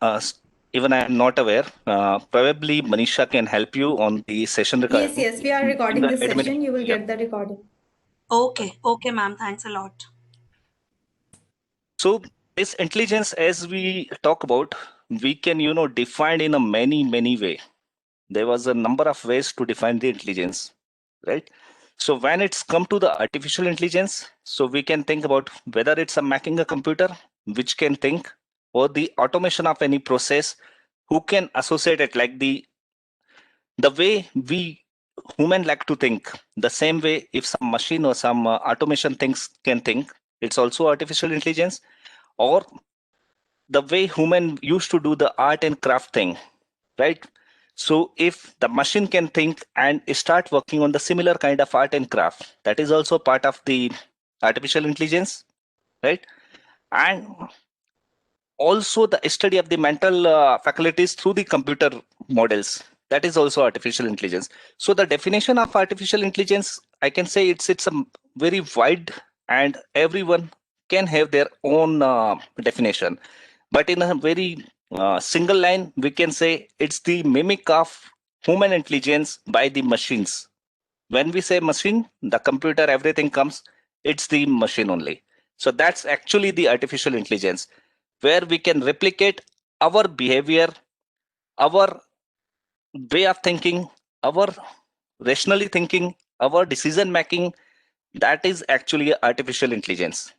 Even I am not aware. Probably Manisha can help you on the session Yes, recording. yes, we are In recording the this admin. session. You will Yeah. get the recording. Okay, ma'am. Thanks a lot. So this intelligence, as we talk about, we can define in a many way. There was a number of ways to define the intelligence, right? So when it's come to the artificial intelligence, so we can think about whether it's a making a computer which can think, or the automation of any process who can associate it, like the way we human like to think. The same way, if some machine or some automation things can think, it's also artificial intelligence. Or the way human used to do the art and craft thing, right? So if the machine can think and start working on the similar kind of art and craft, that is also part of the artificial intelligence, right? And also the study of the mental faculties through the computer models, that is also artificial intelligence. So the definition of artificial intelligence, I can say it's a very wide, and everyone can have their own definition. But in a very single line, we can say it's the mimic of human intelligence by the machines. When we say machine, the computer, everything comes, it's the machine only. So that's actually the artificial intelligence, where we can replicate our behavior, our way of thinking, our rationally thinking, our decision making. That is actually artificial intelligence,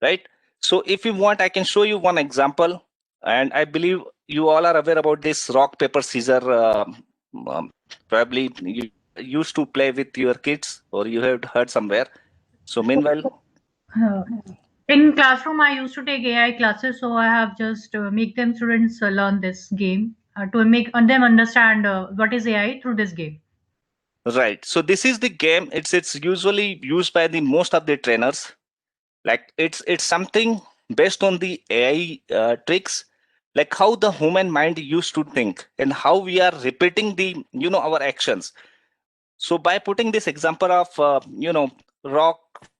right? So if you want, I can show you one example. And I believe you all are aware about this rock, paper, scissor. Um, Probably you used to play with your kids, or you have heard somewhere. So meanwhile, Uh, in classroom, I used to take AI classes, so I have just make them students learn this game to make them understand what is AI through this game. right. So this is the game. It's usually used by the most of the trainers. Like it's something based on the AI tricks, like how the human mind used to think and how we are repeating the our actions. So by putting this example of rock,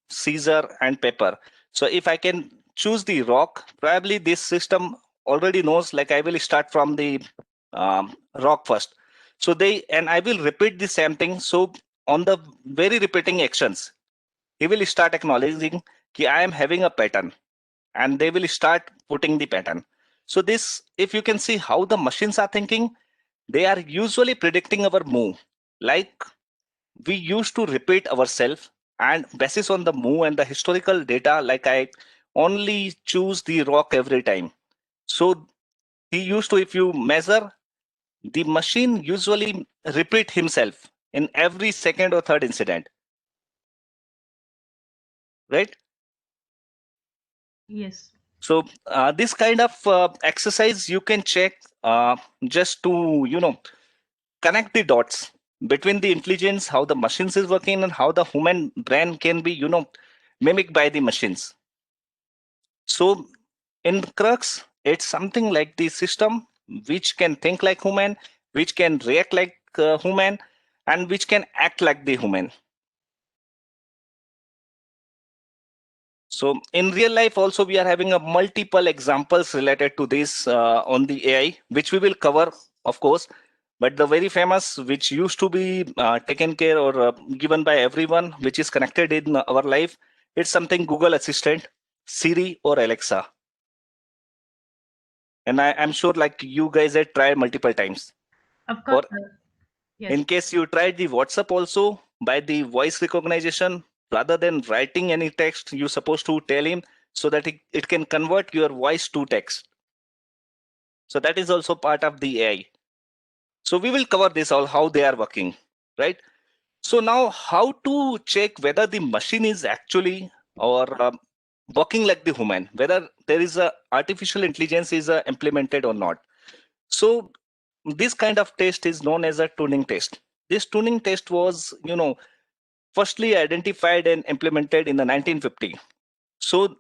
scissor, and paper. So if I can choose the rock, probably this system already knows, like I will start from the rock first. So and I will repeat the same thing. So on the very repeating actions, he will start acknowledging that I am having a pattern, and they will start putting the pattern. So this, if you can see how the machines are thinking, they are usually predicting our move. Like we used to repeat ourselves, and basis on the move and the historical data, like I only choose the rock every time. So he used to, if you measure, the machine usually repeat himself in every second or third incident, right? Yes. So this kind of exercise you can check, just to connect the dots between the intelligence, how the machines is working, and how the human brain can be mimicked by the machines. So in crux, it's something like the system which can think like human, which can react like human, and which can act like the human. So in real life also, we are having a multiple examples related to this on the AI, which we will cover, of course. But the very famous, which used to be taken care or given by everyone, which is connected in our life, it's something Google Assistant, Siri, or Alexa. And I'm sure like you guys had tried multiple times. Of course. Or Yes. in case you tried the WhatsApp also, by the voice recognition, rather than writing any text, you're supposed to tell him, so that it can convert your voice to text. So that is also part of the AI. So we will cover this all, how they are working, right? So now, how to check whether the machine is actually or working like the human, whether there is a artificial intelligence is implemented or not. So this kind of test is known as a tuning test. This tuning test was, firstly identified and implemented in the 1950. So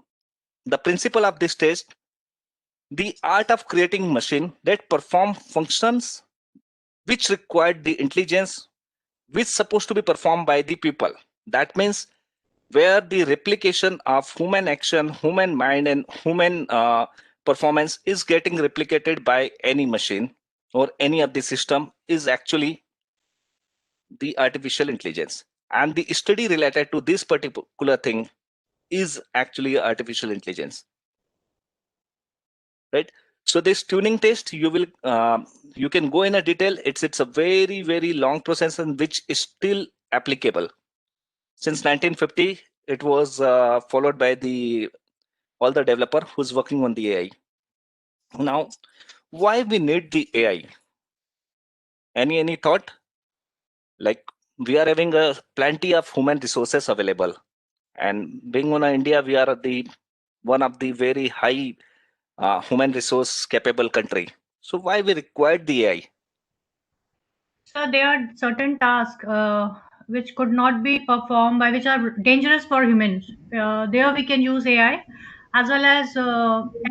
the principle of this test, the art of creating machine that perform functions which required the intelligence which supposed to be performed by the people. That means where the replication of human action, human mind, and human performance is getting replicated by any machine or any of the system is actually the artificial intelligence. And the study related to this particular thing is actually artificial intelligence, right? So this tuning test, you can go in a detail. It's a very long process and which is still applicable. Since 1950, it was followed by all the developer who's working on the AI. Now, why we need the AI? Any thought? Like, we are having a plenty of human resources available, and being on India, we are the one of the very high human resource capable country. So why we required the AI? So there are certain tasks which could not be performed by which are dangerous for humans. There we can use AI, as well as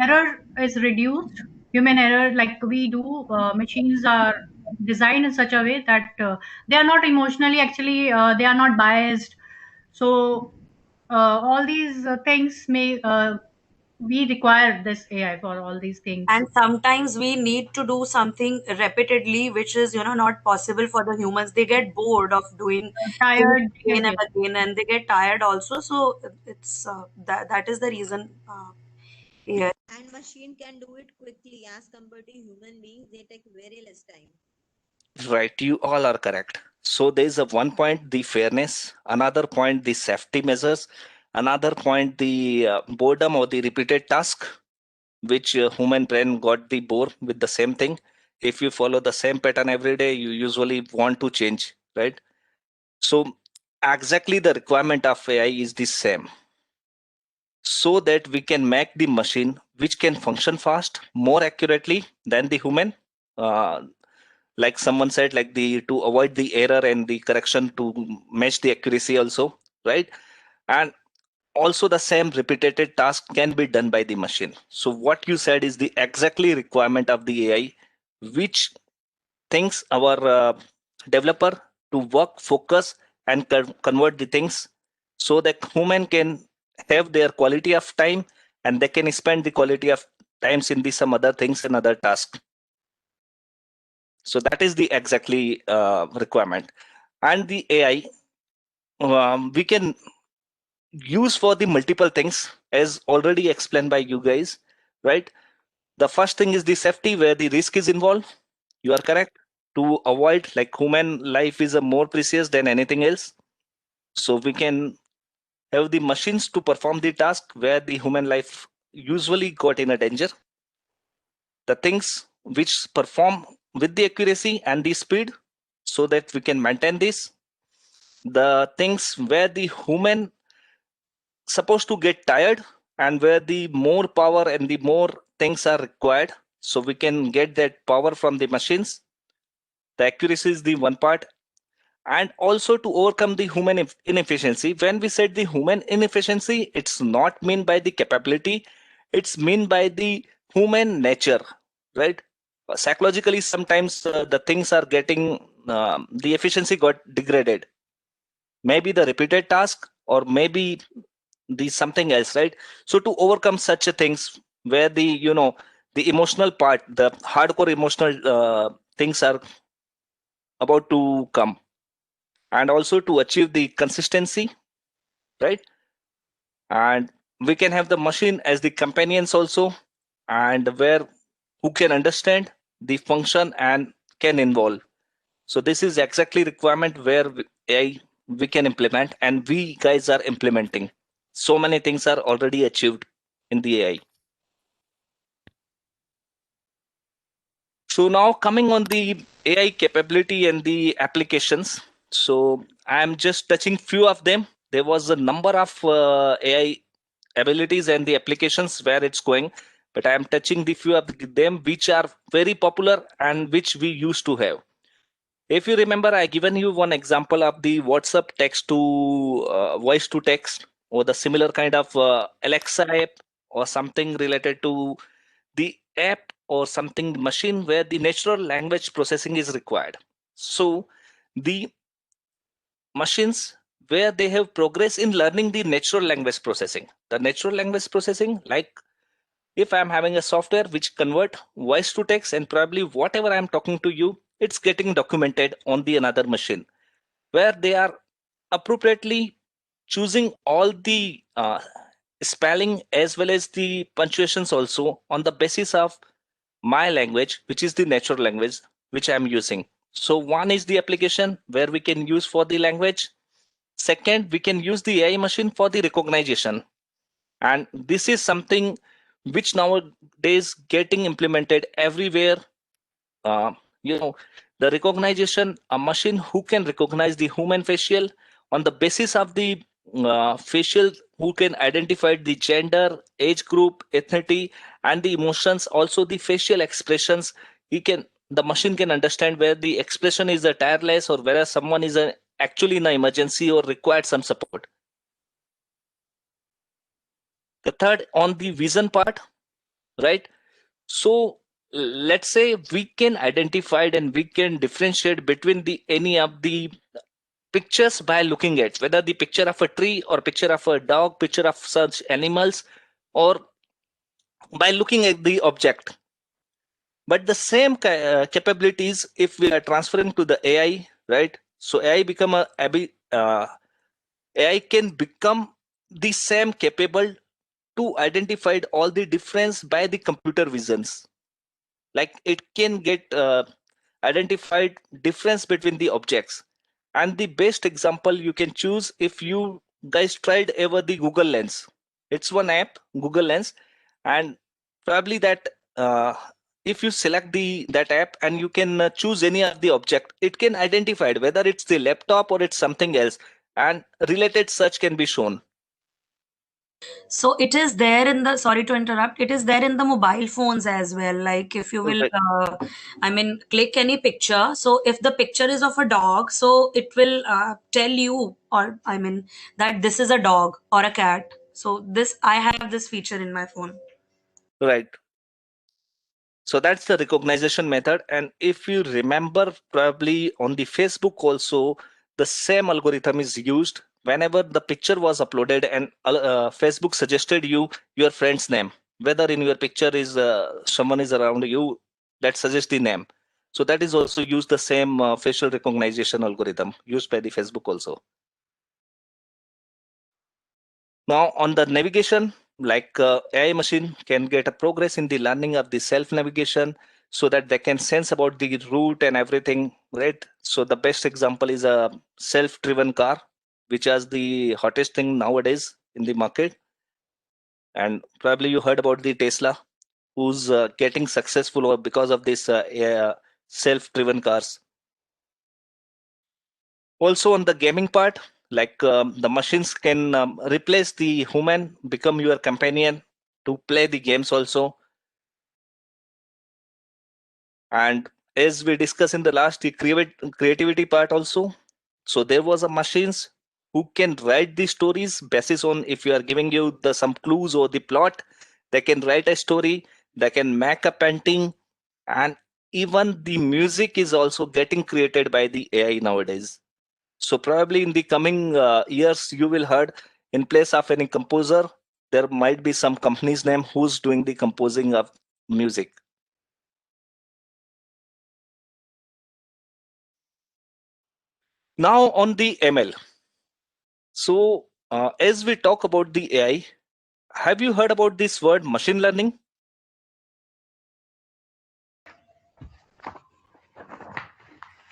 error is reduced. Human error, like we do, machines are designed in such a way that they are not emotionally, actually, they are not biased. So all these things may we require this AI for all these things. And sometimes we need to do something repeatedly, which is, not possible for the humans. They get bored of doing things Tired, yes, again and yes. again, and they get tired also. So it's that is the reason. Yeah. And machine can do it quickly as compared to human beings. They take very less time. Right, you all are correct. So there is a one point, the fairness, another point, the safety measures, another point, the boredom or the repeated task, which human brain got the bore with the same thing. If you follow the same pattern every day, you usually want to change, right? So exactly the requirement of AI is the same, so that we can make the machine which can function fast, more accurately than the human. Uh, like someone said, like to avoid the error and the correction to match the accuracy also, right? And also the same repeated task can be done by the machine. So what you said is the exactly requirement of the AI, which thinks our developer to work, focus, and convert the things so that human can have their quality of time and they can spend the quality of times in the some other things and other tasks. So that is the exactly requirement. And the AI, we can use for the multiple things as already explained by you guys, right? The first thing is the safety, where the risk is involved. You are correct. To avoid, like, human life is a more precious than anything else. So we can have the machines to perform the task where the human life usually got in a danger. The things which perform with the accuracy and the speed, so that we can maintain this. The things where the human supposed to get tired and where the more power and the more things are required, so we can get that power from the machines. The accuracy is the one part. And also to overcome the human inefficiency. When we said the human inefficiency, it's not mean by the capability, it's mean by the human nature, right? Psychologically, sometimes the things are getting the efficiency got degraded, maybe the repeated task or maybe the something else, right? So to overcome such a things where the emotional part, the hardcore emotional things are about to come, and also to achieve the consistency, right? And we can have the machine as the companions also, and where who can understand the function and can involve. So this is exactly requirement where AI we can implement, and we guys are implementing. So many things are already achieved in the AI. So now coming on the AI capability and the applications. So I'm just touching few of them. There was a number of AI abilities and the applications where it's going, but I am touching the few of them which are very popular and which we used to have. If you remember, I given you one example of the WhatsApp text to voice to text, or the similar kind of Alexa app, or something related to the app or something machine where the natural language processing is required. So the machines where they have progress in learning the natural language processing. The natural language processing, like If I'm having a software which convert voice to text, and probably whatever I'm talking to you, it's getting documented on the another machine, where they are appropriately choosing all the spelling as well as the punctuations also on the basis of my language, which is the natural language which I'm using. So one is the application where we can use for the language. Second, we can use the AI machine for the recognition. And this is something which nowadays getting implemented everywhere. uh, the recognition, a machine who can recognize the human facial on the basis of the facial, who can identify the gender, age group, ethnicity, and the emotions, also the facial expressions. The machine can understand where the expression is a tireless or whether someone is actually in an emergency or required some support. The third, on the vision part, right? So let's say we can identify and we can differentiate between the any of the pictures by looking at whether the picture of a tree or picture of a dog, picture of such animals, or by looking at the object. But the same capabilities, if we are transferring to the AI, right? So AI can become the same capable to identify all the difference by the computer visions. Like it can get identified difference between the objects. And the best example you can choose, if you guys tried ever the Google Lens. It's one app, Google Lens, and probably that if you select that app and you can choose any of the object, it can identify it, whether it's the laptop or it's something else, and related search can be shown. So it is there in the, sorry to interrupt, it is there in the mobile phones as well. Like if you will, Right. I mean, click any picture. So if the picture is of a dog, so it will tell you, or I mean, that this is a dog or a cat. So this, I have this feature in my phone. Right. So that's the recognition method. And if you remember, probably on the Facebook also, the same algorithm is used whenever the picture was uploaded and Facebook suggested you your friend's name, whether in your picture is someone is around you, that suggests the name. So that is also used the same facial recognition algorithm used by the Facebook also. Now on the navigation, like AI machine can get a progress in the learning of the self navigation, so that they can sense about the route and everything, right? So the best example is a self-driven car, which is the hottest thing nowadays in the market. And probably you heard about the Tesla, who's getting successful because of this self-driven cars. Also on the gaming part, like the machines can replace the human, become your companion to play the games also. And as we discussed in the last, the creativity part also. So there was a machines who can write the stories basis on, if you are giving you some clues or the plot, they can write a story, they can make a painting, and even the music is also getting created by the AI nowadays. So probably in the coming years, you will heard, in place of any composer, there might be some company's name who's doing the composing of music. Now on the ML. So as we talk about the AI, have you heard about this word machine learning?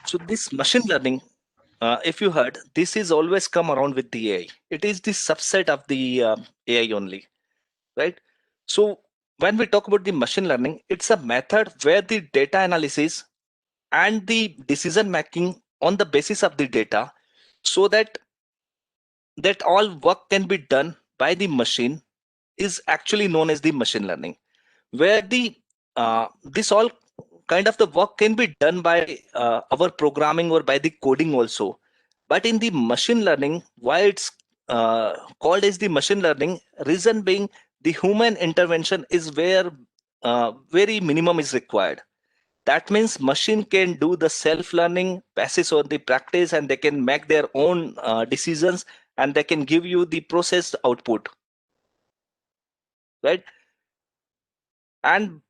So this machine learning, if you heard, this is always come around with the AI. It is the subset of the AI only, right? So when we talk about the machine learning, it's a method where the data analysis and the decision making on the basis of the data, so that all work can be done by the machine, is actually known as the machine learning, where the this all kind of the work can be done by our programming or by the coding also. But in the machine learning, why it's called as the machine learning, reason being the human intervention is where very minimum is required. That means machine can do the self learning basis on the practice, and they can make their own decisions, and they can give you the processed output, right? And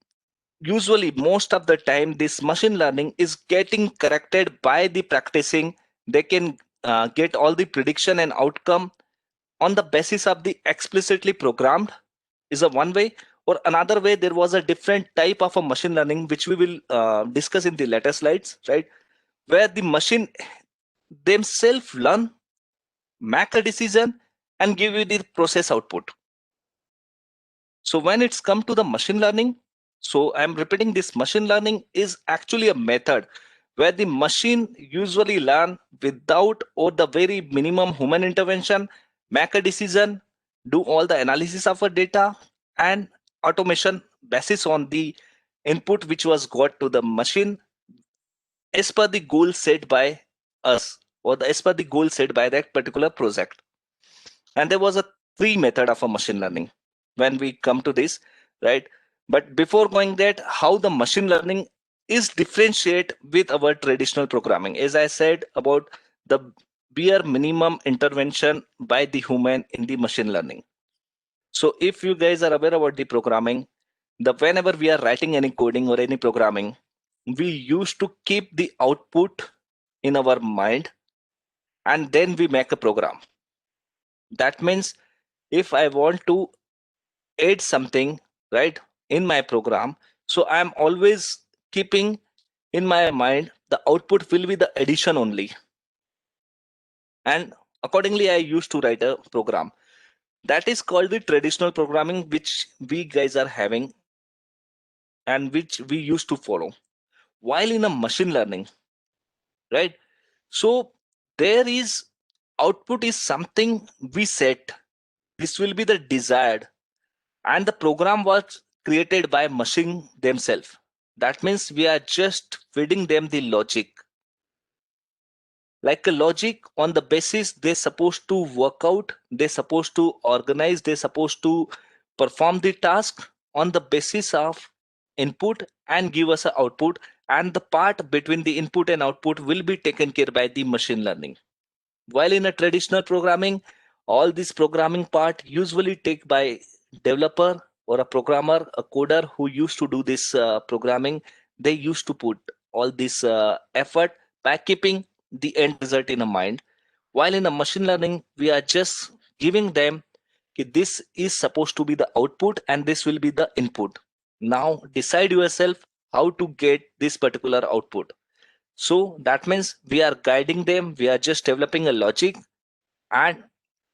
usually most of the time this machine learning is getting corrected by the practicing. They can get all the prediction and outcome on the basis of the explicitly programmed is a one way, or another way there was a different type of a machine learning which we will discuss in the later slides, right, where the machine themselves learn, make a decision and give you the process output. So when it's come to the machine learning, so I'm repeating, this machine learning is actually a method where the machine usually learn without or the very minimum human intervention, make a decision, do all the analysis of a data and automation basis on the input which was got to the machine as per the goal set by us, or as per the goal set by that particular project. And there was a three method of a machine learning when we come to this, right? But before going that, how the machine learning is differentiate with our traditional programming, as I said about the bare minimum intervention by the human in the machine learning. So if you guys are aware about the programming, the whenever we are writing any coding or any programming, we used to keep the output in our mind and then we make a program. That means if I want to add something, right, in my program, so I'm always keeping in my mind the output will be the addition only, and accordingly I used to write a program. That is called the traditional programming which we guys are having and which we used to follow. While in a machine learning, right, so there is output is something we set, this will be the desired, and the program was created by machine themselves. That means we are just feeding them the logic, like a logic on the basis they're supposed to work out, they're supposed to organize, they're supposed to perform the task on the basis of input and give us an output, and the part between the input and output will be taken care by the machine learning. While in a traditional programming, all this programming part usually take by developer or a programmer, a coder who used to do this programming. They used to put all this effort by keeping the end result in a mind. While in a machine learning, we are just giving them this is supposed to be the output and this will be the input. Now decide yourself how to get this particular output. So that means we are guiding them, we are just developing a logic, and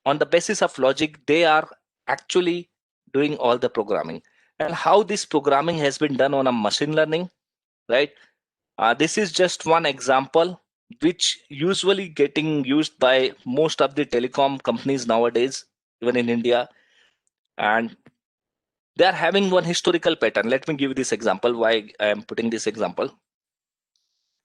on the basis of logic, they are actually doing all the programming. And how this programming has been done on a machine learning, right? This is just one example which usually getting used by most of the telecom companies nowadays, even in India. And they are having one historical pattern. Let me give you this example, why I am putting this example.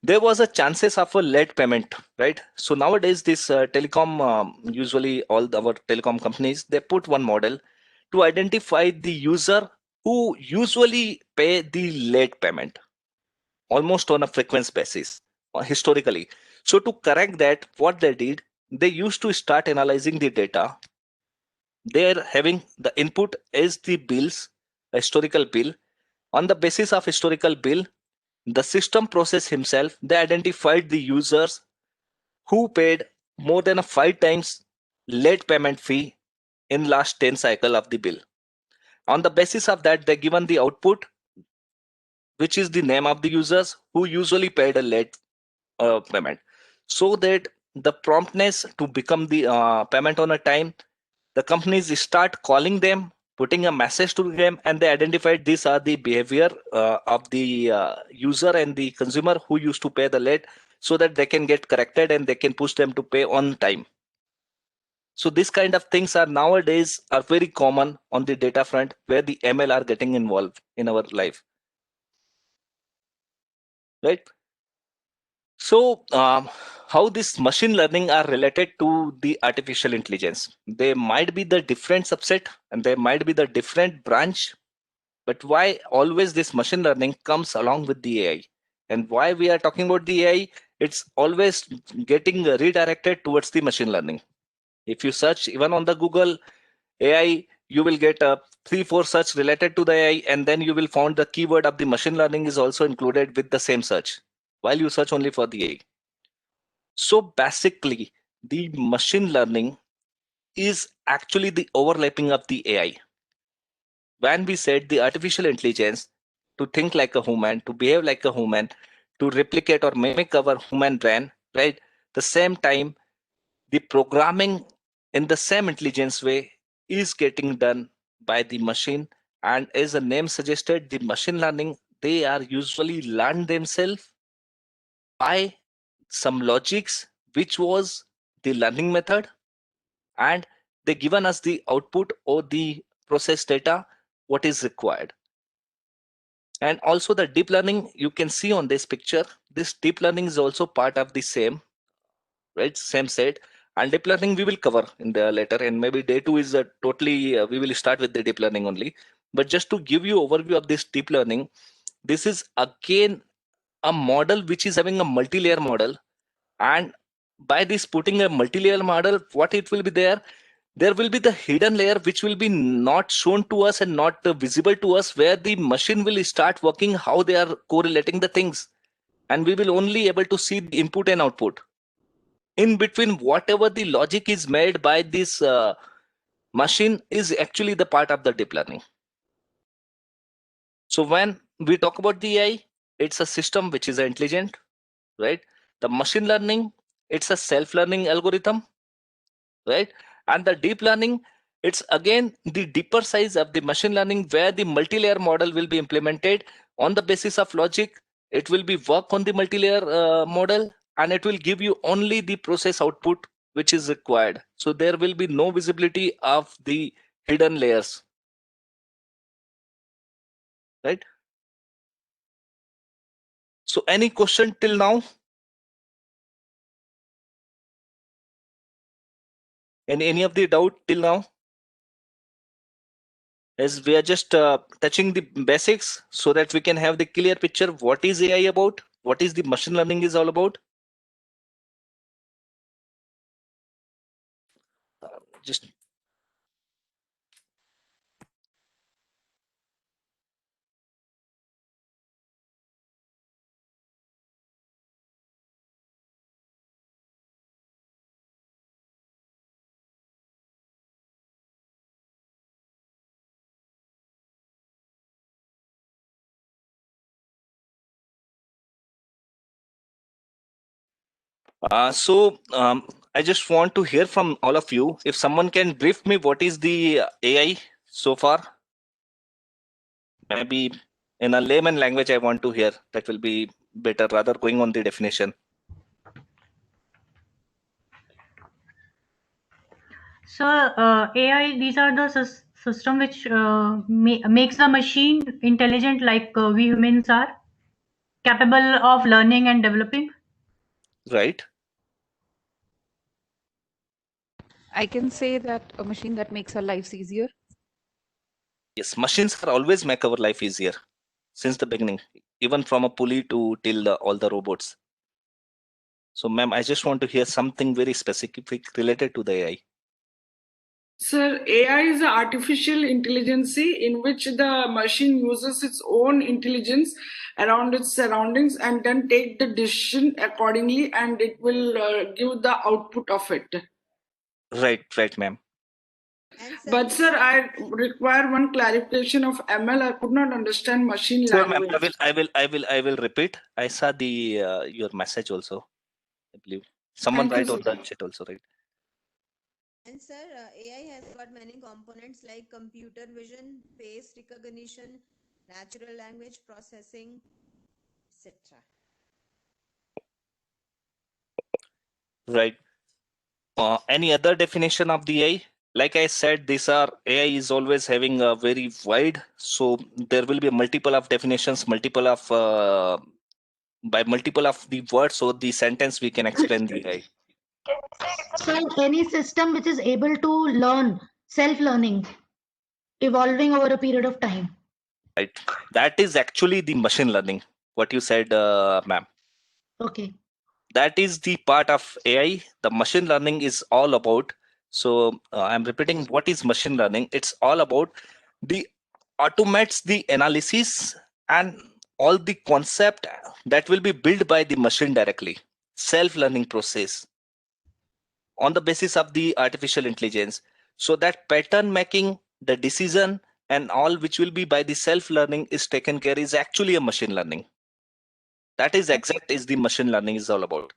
There was a chances of a late payment, right? So nowadays this telecom, usually all our telecom companies, they put one model to identify the user who usually pay the late payment almost on a frequency basis historically. So to correct that, what they did, they used to start analyzing the data. They're having the input as the bills, a historical bill. On the basis of historical bill, the system process himself, they identified the users who paid more than a 5 times late payment fee in last 10 cycle of the bill. On the basis of that, they given the output, which is the name of the users who usually paid a late payment, so that the promptness to become the payment on a time, the companies start calling them, putting a message to them, and they identified these are the behavior of the user and the consumer who used to pay the late, so that they can get corrected and they can push them to pay on time. So this kind of things are nowadays are very common on the data front, where the ML are getting involved in our life, right? So how this machine learning are related to the artificial intelligence? They might be the different subset and they might be the different branch, but why always this machine learning comes along with the AI? And why we are talking about the AI? It's always getting redirected towards the machine learning. If you search even on the Google AI, you will get 3-4 search related to the AI, and then you will find the keyword of the machine learning is also included with the same search while you search only for the AI. So basically, the machine learning is actually the overlapping of the AI. When we said the artificial intelligence to think like a human, to behave like a human, to replicate or mimic our human brain, right? The same time, the programming in the same intelligence way is getting done by the machine. And as the name suggested, the machine learning, they are usually learn themselves by some logics, which was the learning method, and they given us the output or the process data, what is required. And also the deep learning, you can see on this picture, this deep learning is also part of the same, right? Same set. And deep learning we will cover in the later, and maybe day 2 is totally, we will start with the deep learning only. But just to give you overview of this deep learning, this is again a model which is having a multi-layer model. And by this putting a multi-layer model, what it will be there will be the hidden layer which will be not shown to us and not visible to us, where the machine will start working how they are correlating the things, and we will only able to see the input and output. In between, whatever the logic is made by this machine is actually the part of the deep learning. So when we talk about the AI, it's a system which is intelligent, right? The machine learning, it's a self-learning algorithm, right? And the deep learning, it's again the deeper size of the machine learning, where the multi-layer model will be implemented on the basis of logic. It will be work on the multi-layer model, and it will give you only the process output which is required. So there will be no visibility of the hidden layers, right? So any question till now? Any of the doubt till now? As we are just touching the basics so that we can have the clear picture what is AI about, what is the machine learning is all about. Just I just want to hear from all of you. If someone can brief me what is the AI so far, maybe in a layman language, I want to hear. That will be better rather going on the definition. So AI, these are the system which makes the machine intelligent like we humans are, capable of learning and developing. Right. I can say that a machine that makes our lives easier. Yes, machines are always make our life easier since the beginning, even from a pulley to till all the robots. So, ma'am, I just want to hear something very specific related to the AI. Sir, AI is an artificial intelligence in which the machine uses its own intelligence around its surroundings and then take the decision accordingly, and it will give the output of it. Right, ma'am. And But sir, I require one clarification of ML. I could not understand machine Sure, ma'am. language. I will repeat. I saw the your message also. I believe someone Thank you, write on sir. the chat also, right? And sir, AI has got many components like computer vision, face recognition, natural language processing, etc. Right. Any other definition of the AI? Like I said, these are AI is always having a very wide, so there will be a multiple of definitions, multiple of by multiple of the words or the sentence we can explain the AI. So any system which is able to learn, self-learning, evolving over a period of time. Right. That is actually the machine learning. What you said, ma'am. Okay. That is the part of AI. The machine learning is all about So I'm repeating, what is machine learning? It's all about the automates the analysis and all the concept that will be built by the machine directly, self-learning process on the basis of the artificial intelligence. So that pattern making, the decision and all which will be by the self-learning is taken care is actually a machine learning. That is the machine learning is all about.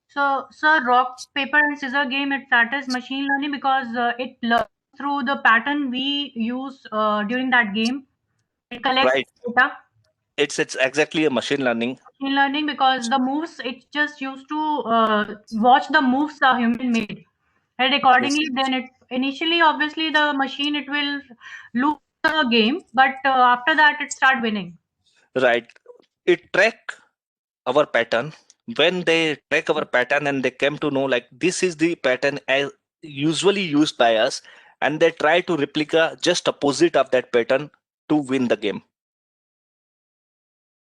So, sir, rock, paper, and scissor game, that is machine learning because it learns through the pattern we use during that game. It collects Right. data. It's exactly a machine learning. Machine learning because the moves, it just used to watch the moves a human made. And accordingly, then it initially, obviously, the machine, it will lose the game, but after that, it start winning. Right. It track our pattern. When they track our pattern and they came to know like this is the pattern as usually used by us, and they try to replica just opposite of that pattern to win the game.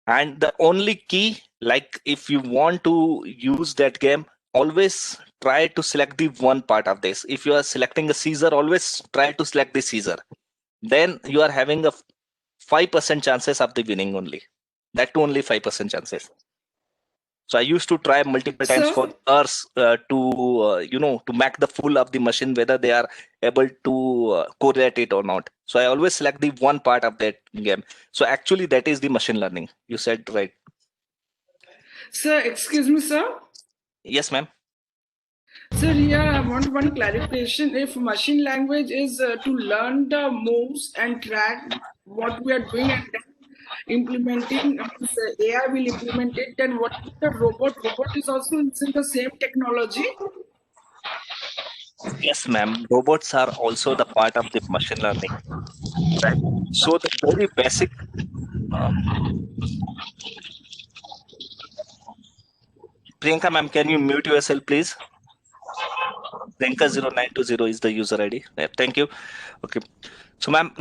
And the only key, like if you want to use that game, always try to select the one part of this. If you are selecting a Caesar, always try to select the Caesar. Then you are having a 5% chances of the winning only. That too only 5% chances. So I used to try multiple times Sir? for hours to make the full of the machine, whether they are able to correlate it or not. So I always select the one part of that game. So actually that is the machine learning. You said right. Sir, excuse me, sir. Yes, ma'am. Sir, here I want one clarification. If machine language is to learn the moves and track what we are doing and then implementing, AI will implement it, then what is the robot? Robot is also using the same technology. Yes, ma'am. Robots are also the part of the machine learning. Right. So the very basic Priyanka, ma'am, can you mute yourself, please? Priyanka0920 is the user ID. Yeah, thank you. Okay. So, ma'am,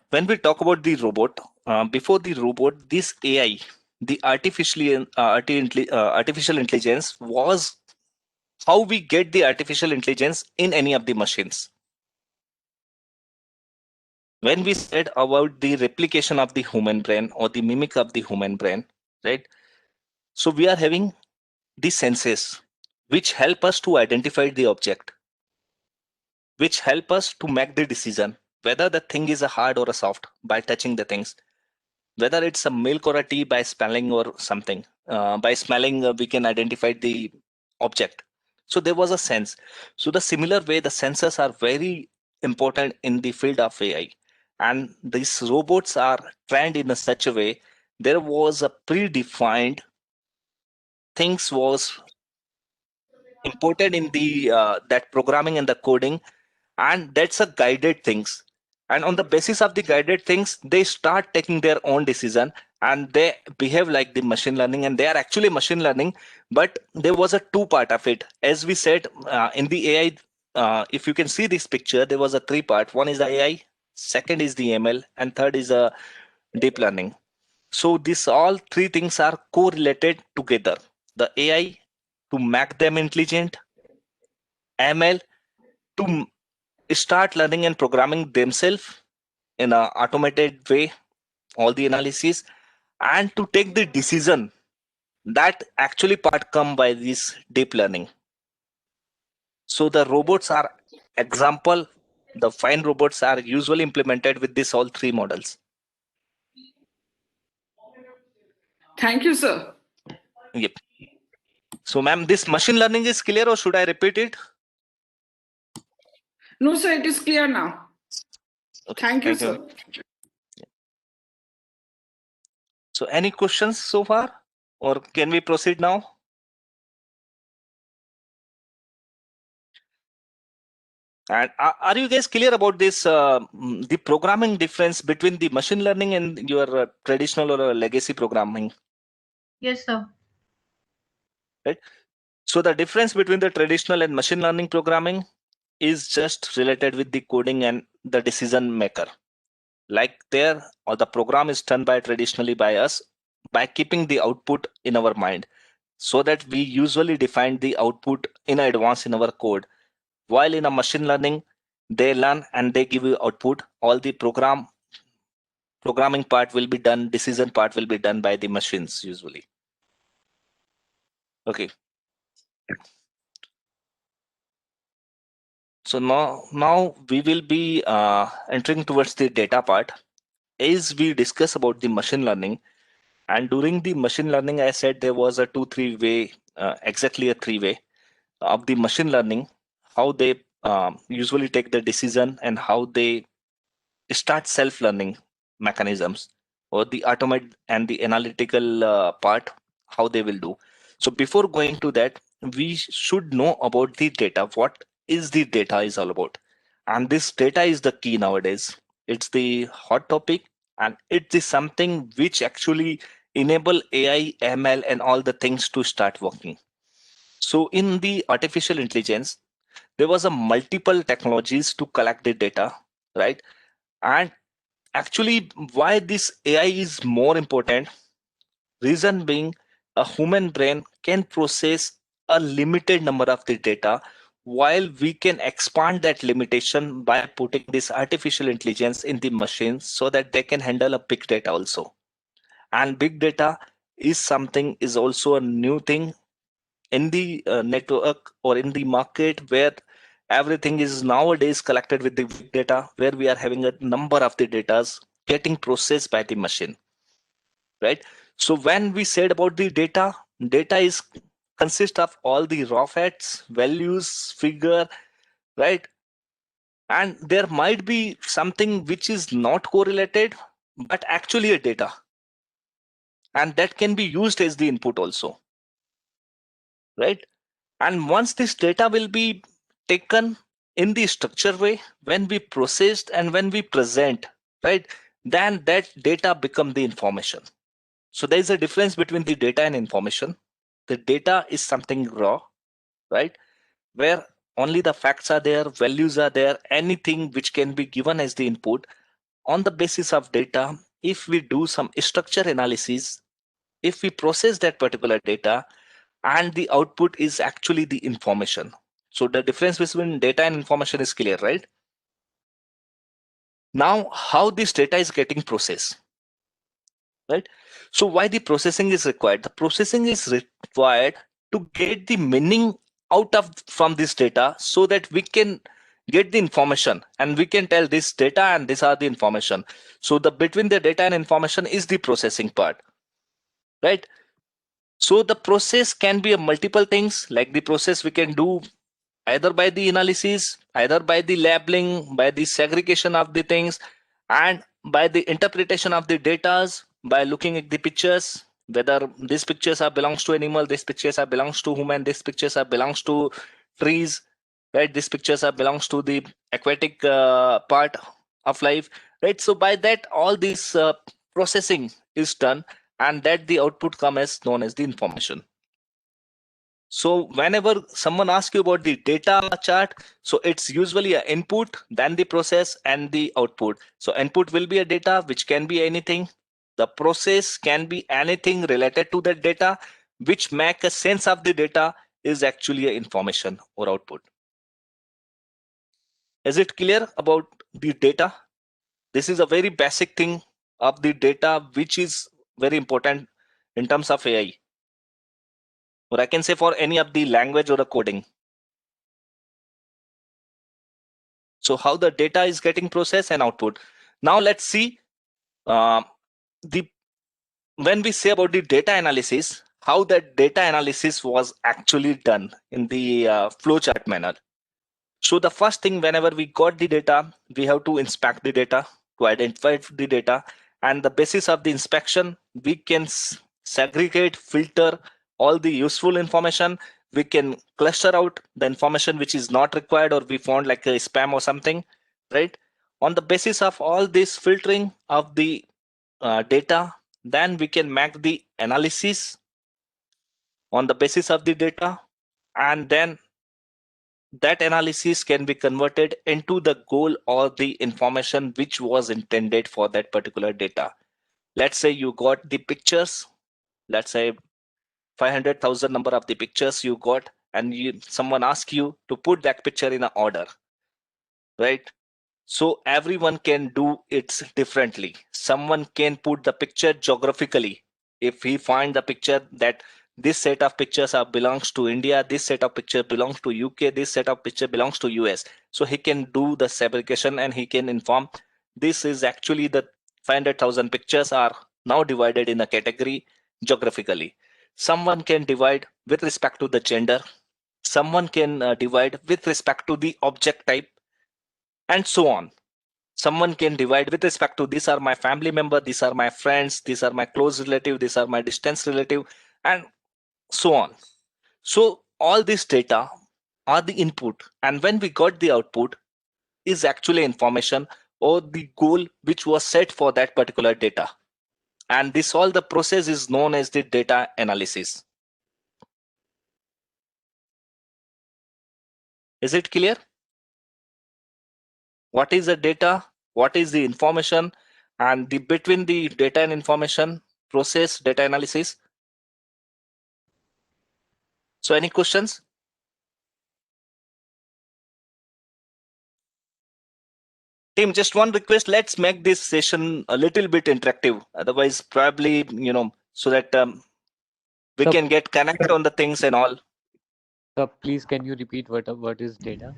when we talk about the robot, before the robot, this AI, the artificial intelligence was how we get the artificial intelligence in any of the machines. When we said about the replication of the human brain or the mimic of the human brain, right? So we are having the senses which help us to identify the object, which help us to make the decision whether the thing is a hard or a soft by touching the things, whether it's a milk or a tea by smelling or something. By smelling, we can identify the object. So there was a sense. So the similar way, the sensors are very important in the field of AI, and these robots are trained in a such a way. There was a predefined things was important in the that programming and the coding, and that's a guided things, and on the basis of the guided things they start taking their own decision, and they behave like the machine learning, and they are actually machine learning. But there was a two part of it, as we said, in the AI. If you can see this picture, there was a three part. One is the AI, second is the ML, and third is a deep learning. So these all three things are correlated together. The AI to make them intelligent, ML to start learning and programming themselves in an automated way, all the analysis, and to take the decision. That actually part come by this deep learning. So the robots are example, the fine robots are usually implemented with this all three models. Thank you, sir. Yep. So ma'am, this machine learning is clear or should I repeat it? No, sir, it is clear now. Okay, Thank you, sir. So any questions so far, or can we proceed now? And are you guys clear about this, the programming difference between the machine learning and your traditional or legacy programming? Yes, sir. Right. So the difference between the traditional and machine learning programming is just related with the coding and the decision maker. Like there, or the program is done by traditionally by us by keeping the output in our mind, so that we usually define the output in advance in our code. While in a machine learning, they learn and they give you output. All the programming part will be done, decision part will be done by the machines usually. Okay. So now we will be entering towards the data part. As we discuss about the machine learning, and during the machine learning, I said there was a 2-3 way, exactly a 3-way of the machine learning, how they usually take the decision and how they start self-learning mechanisms, or the automate and the analytical part, how they will do. So before going to that, we should know about the data. What is the data is all about? And this data is the key nowadays. It's the hot topic, and it is something which actually enable AI, ML, and all the things to start working. So in the artificial intelligence, there was a multiple technologies to collect the data, right? And actually, why this AI is more important? Reason being, a human brain can process a limited number of the data, while we can expand that limitation by putting this artificial intelligence in the machines so that they can handle a big data also. And big data is also a new thing in the network or in the market, where everything is nowadays collected with the big data, where we are having a number of the datas getting processed by the machine, right? So when we said about the data is consist of all the raw facts, values, figure, right? And there might be something which is not correlated, but actually a data, and that can be used as the input also, right? And once this data will be taken in the structured way, when we processed and when we present, right, then that data become the information. So there is a difference between the data and information. The data is something raw, right, where only the facts are there, values are there, anything which can be given as the input. On the basis of data, if we do some structure analysis, if we process that particular data, and the output is actually the information. So the difference between data and information is clear, right? Now, how this data is getting processed, right? So why the processing is required? The processing is required to get the meaning out of from this data, so that we can get the information and we can tell this data and these are the information. So the between the data and information is the processing part, right? So the process can be a multiple things. Like the process we can do either by the analysis, either by the labeling, by the segregation of the things, and by the interpretation of the data, by looking at the pictures, whether these pictures are belongs to animal, these pictures are belongs to human, these pictures are belongs to trees, right? These pictures are belongs to the aquatic part of life, right? So by that, all this processing is done, and that the output come as known as the information. So whenever someone asks you about the data chart, so it's usually an input, then the process and the output. So input will be a data, which can be anything. The process can be anything related to that data, which make a sense of the data is actually an information or output. Is it clear about the data? This is a very basic thing of the data, which is very important in terms of AI. Or I can say for any of the language or the coding. So how the data is getting processed and output. Now let's see when we say about the data analysis, how that data analysis was actually done in the flowchart manner. So the first thing, whenever we got the data, we have to inspect the data to identify the data, and the basis of the inspection, we can segregate, filter all the useful information. We can cluster out the information which is not required, or we found like a spam or something, right? On the basis of all this filtering of the data, then we can make the analysis on the basis of the data, and then that analysis can be converted into the goal or the information which was intended for that particular data. Let's say you got the pictures, let's say 500,000 number of the pictures you got, and someone asks you to put that picture in an order, right? So everyone can do it differently. Someone can put the picture geographically. If he find the picture that this set of pictures belongs to India, this set of picture belongs to UK, this set of picture belongs to US. So he can do the segregation and he can inform this is actually the 500,000 pictures are now divided in a category geographically. Someone can divide with respect to the gender. Someone can divide with respect to the object type, and so on. Someone can divide with respect to these are my family member, these are my friends, these are my close relative, these are my distance relative, and so on. So all this data are the input, and when we got the output is actually information or the goal which was set for that particular data. And this all the process is known as the data analysis. Is it clear? What is the data? What is the information? And the between the data and information process, data analysis. So any questions? Team, just one request. Let's make this session a little bit interactive. Otherwise, probably, so that we Sir, can get connect on the things and all. sir, please can you repeat what is data?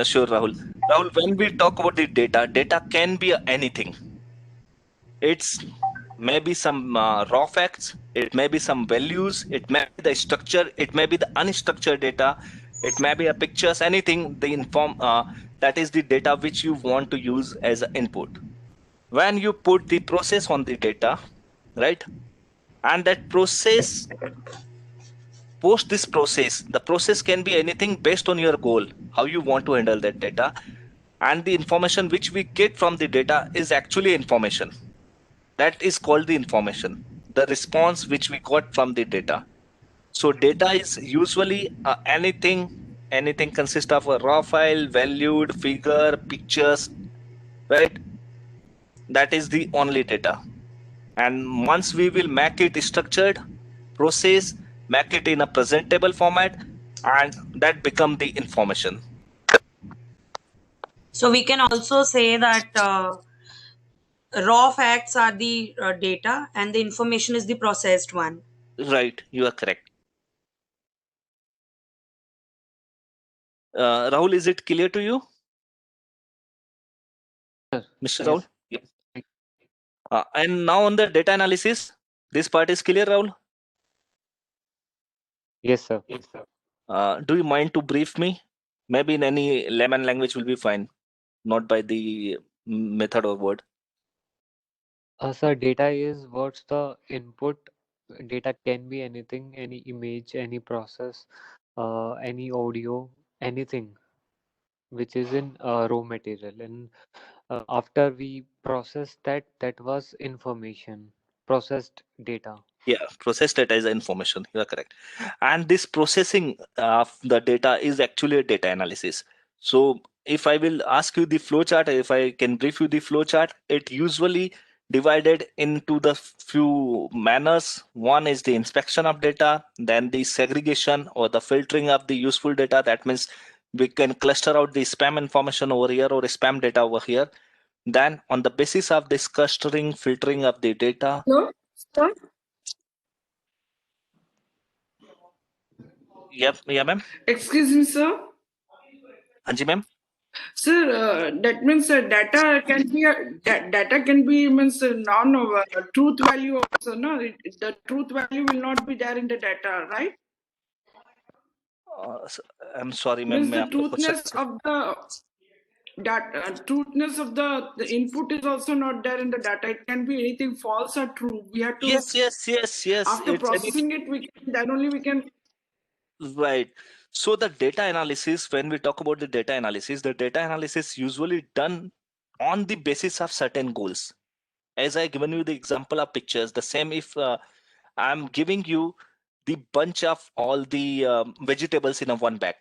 Sure, Rahul. Rahul, when we talk about the data can be anything. It's maybe some raw facts, it may be some values, it may be the structure, it may be the unstructured data, it may be a pictures, anything that is the data which you want to use as an input. When you put the process on the data, right, and that process, post this process, the process can be anything based on your goal, how you want to handle that data, and the information which we get from the data is actually information. That is called the information, the response which we got from the data. So data is usually anything consists of a raw file, valued, figure, pictures, right? That is the only data. And once we will make it structured, process, make it in a presentable format, and that become the information. So we can also say that raw facts are the data and the information is the processed one. Right, you are correct. Rahul, is it clear to you? Sir, Mr. yes. Rahul? Yep. And now on the data analysis, this part is clear, Rahul? Yes, sir. Do you mind to brief me? Maybe in any layman language will be fine, not by the method or word. Sir, data is what's the input. Data can be anything, any image, any process, any audio, anything which is in raw material. And after we process that, that was information, processed data. Yeah, process data is information. You are correct. And this processing of the data is actually a data analysis. So if I will ask you the flowchart, if I can brief you the flowchart, it usually divided into the few manners. One is the inspection of data, then the segregation or the filtering of the useful data. That means we can cluster out the spam information over here or spam data over here. Then on the basis of this clustering, filtering of the data. No, sir. Yep, yeah, ma'am. Excuse me, sir. Anji, ma'am. Sir, that means data can be data can be means non truth value also. No, the truth value will not be there in the data, right? I'm sorry, Means ma'am. the truthness of the data, truthness of the input is also not there in the data. It can be anything false or true. We have to Yes. after It's processing it, we can, then only we can. right. So the data analysis, when we talk about the data analysis usually done on the basis of certain goals. As I given you the example of pictures, the same if I'm giving you the bunch of all the vegetables in a one bag,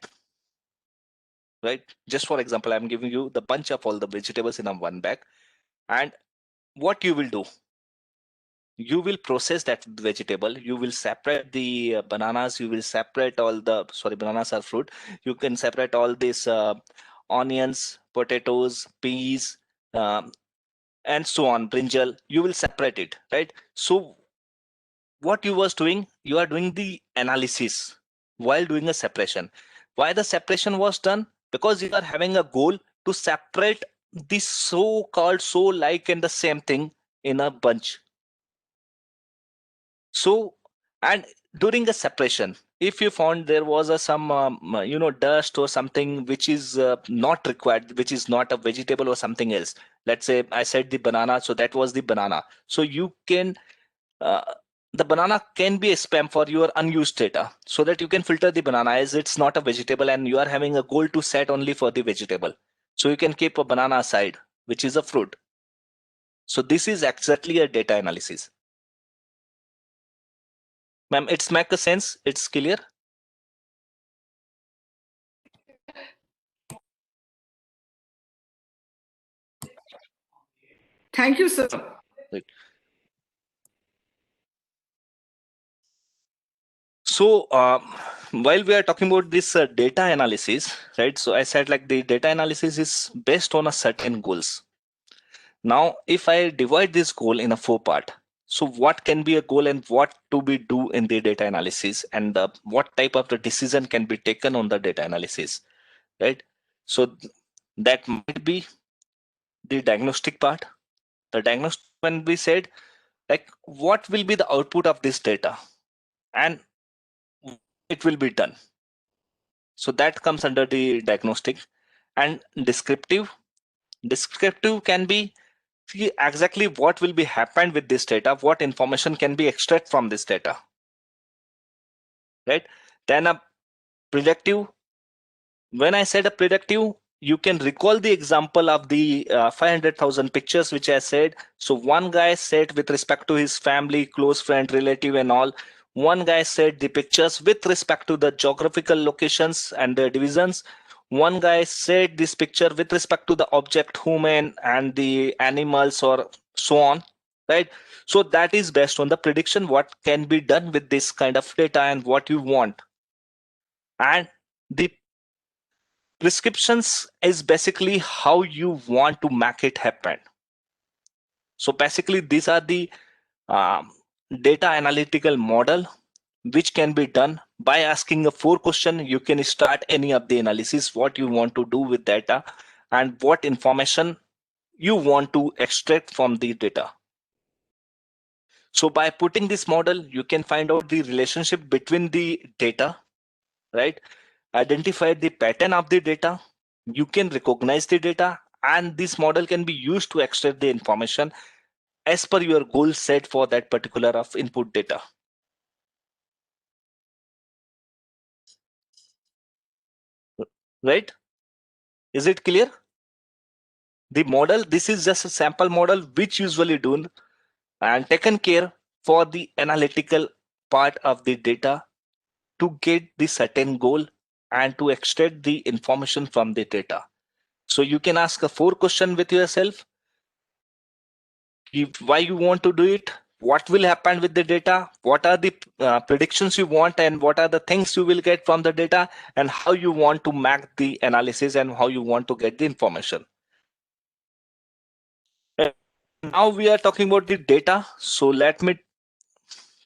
right? Just for example, I'm giving you the bunch of all the vegetables in a one bag, and what you will do, you will process that vegetable, you will separate the bananas, you will separate all the, sorry, bananas are fruit, you can separate all these onions, potatoes, peas, and so on, brinjal, you will separate it, right? So what you was doing, you are doing the analysis while doing a separation. Why the separation was done? Because you are having a goal to separate the so-called so like and the same thing in a bunch. So, and during a separation, if you found there was a some dust or something which is not required, which is not a vegetable or something else, let's say I said the banana, so that was the banana, so you can the banana can be a spam for your unused data, so that you can filter the banana as it's not a vegetable and you are having a goal to set only for the vegetable, so you can keep a banana aside, which is a fruit. So this is exactly a data analysis. Ma'am, it's make a sense, it's clear? Thank you, sir. Right. So while we are talking about this data analysis, right? So I said like the data analysis is based on a certain goals. Now, if I divide this goal in a 4-part, so what can be a goal and what to be do in the data analysis, and what type of the decision can be taken on the data analysis, right? So that might be the diagnostic part. The diagnostic, when we said like what will be the output of this data and it will be done. So that comes under the diagnostic. And descriptive. Descriptive can be see exactly what will be happened with this data, what information can be extracted from this data, right? Then a predictive. When I said a predictive, you can recall the example of the 500,000 pictures which I said. So one guy said with respect to his family, close friend, relative and all. One guy said the pictures with respect to the geographical locations and the divisions. One guy said this picture with respect to the object, human and the animals or so on, right? So that is based on the prediction what can be done with this kind of data and what you want. And the prescriptions is basically how you want to make it happen. So basically these are the data analytical model which can be done by asking a 4 question. You can start any of the analysis what you want to do with data and what information you want to extract from the data. So by putting this model, you can find out the relationship between the data, right? Identify the pattern of the data, you can recognize the data, and this model can be used to extract the information as per your goal set for that particular of input data. Right? Is it clear? The model, this is just a sample model which usually done and taken care for the analytical part of the data to get the certain goal and to extract the information from the data. So you can ask a 4 question with yourself. Why you want to do it, what will happen with the data, what are the predictions you want, and what are the things you will get from the data, and how you want to make the analysis and how you want to get the information. Now we are talking about the data, so let me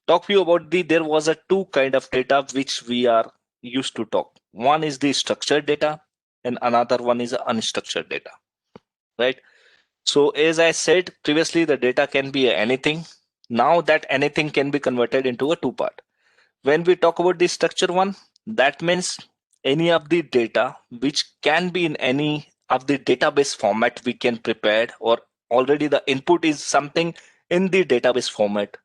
talk to you about there was a 2 kind of data which we are used to talk. One is the structured data and another one is unstructured data, right? So as I said previously, the data can be anything. Now that anything can be converted into a 2-part. When we talk about the structure one, that means any of the data which can be in any of the database format we can prepare, or already the input is something in the database format.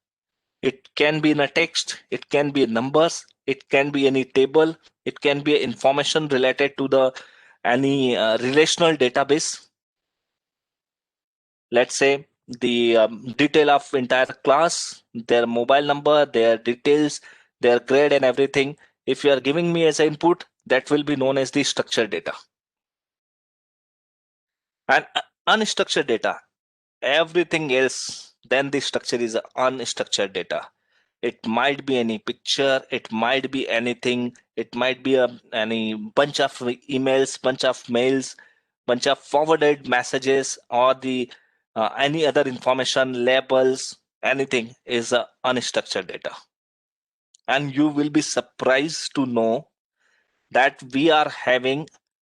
It can be in a text, it can be in numbers, it can be any table, it can be information related to the any relational database. Let's say the detail of entire class, their mobile number, their details, their grade and everything. If you are giving me as an input, that will be known as the structured data. And unstructured data, everything else then the structure is unstructured data. It might be any picture, it might be anything, it might be any bunch of emails, bunch of mails, bunch of forwarded messages, or the any other information, labels, anything is unstructured data. And you will be surprised to know that we are having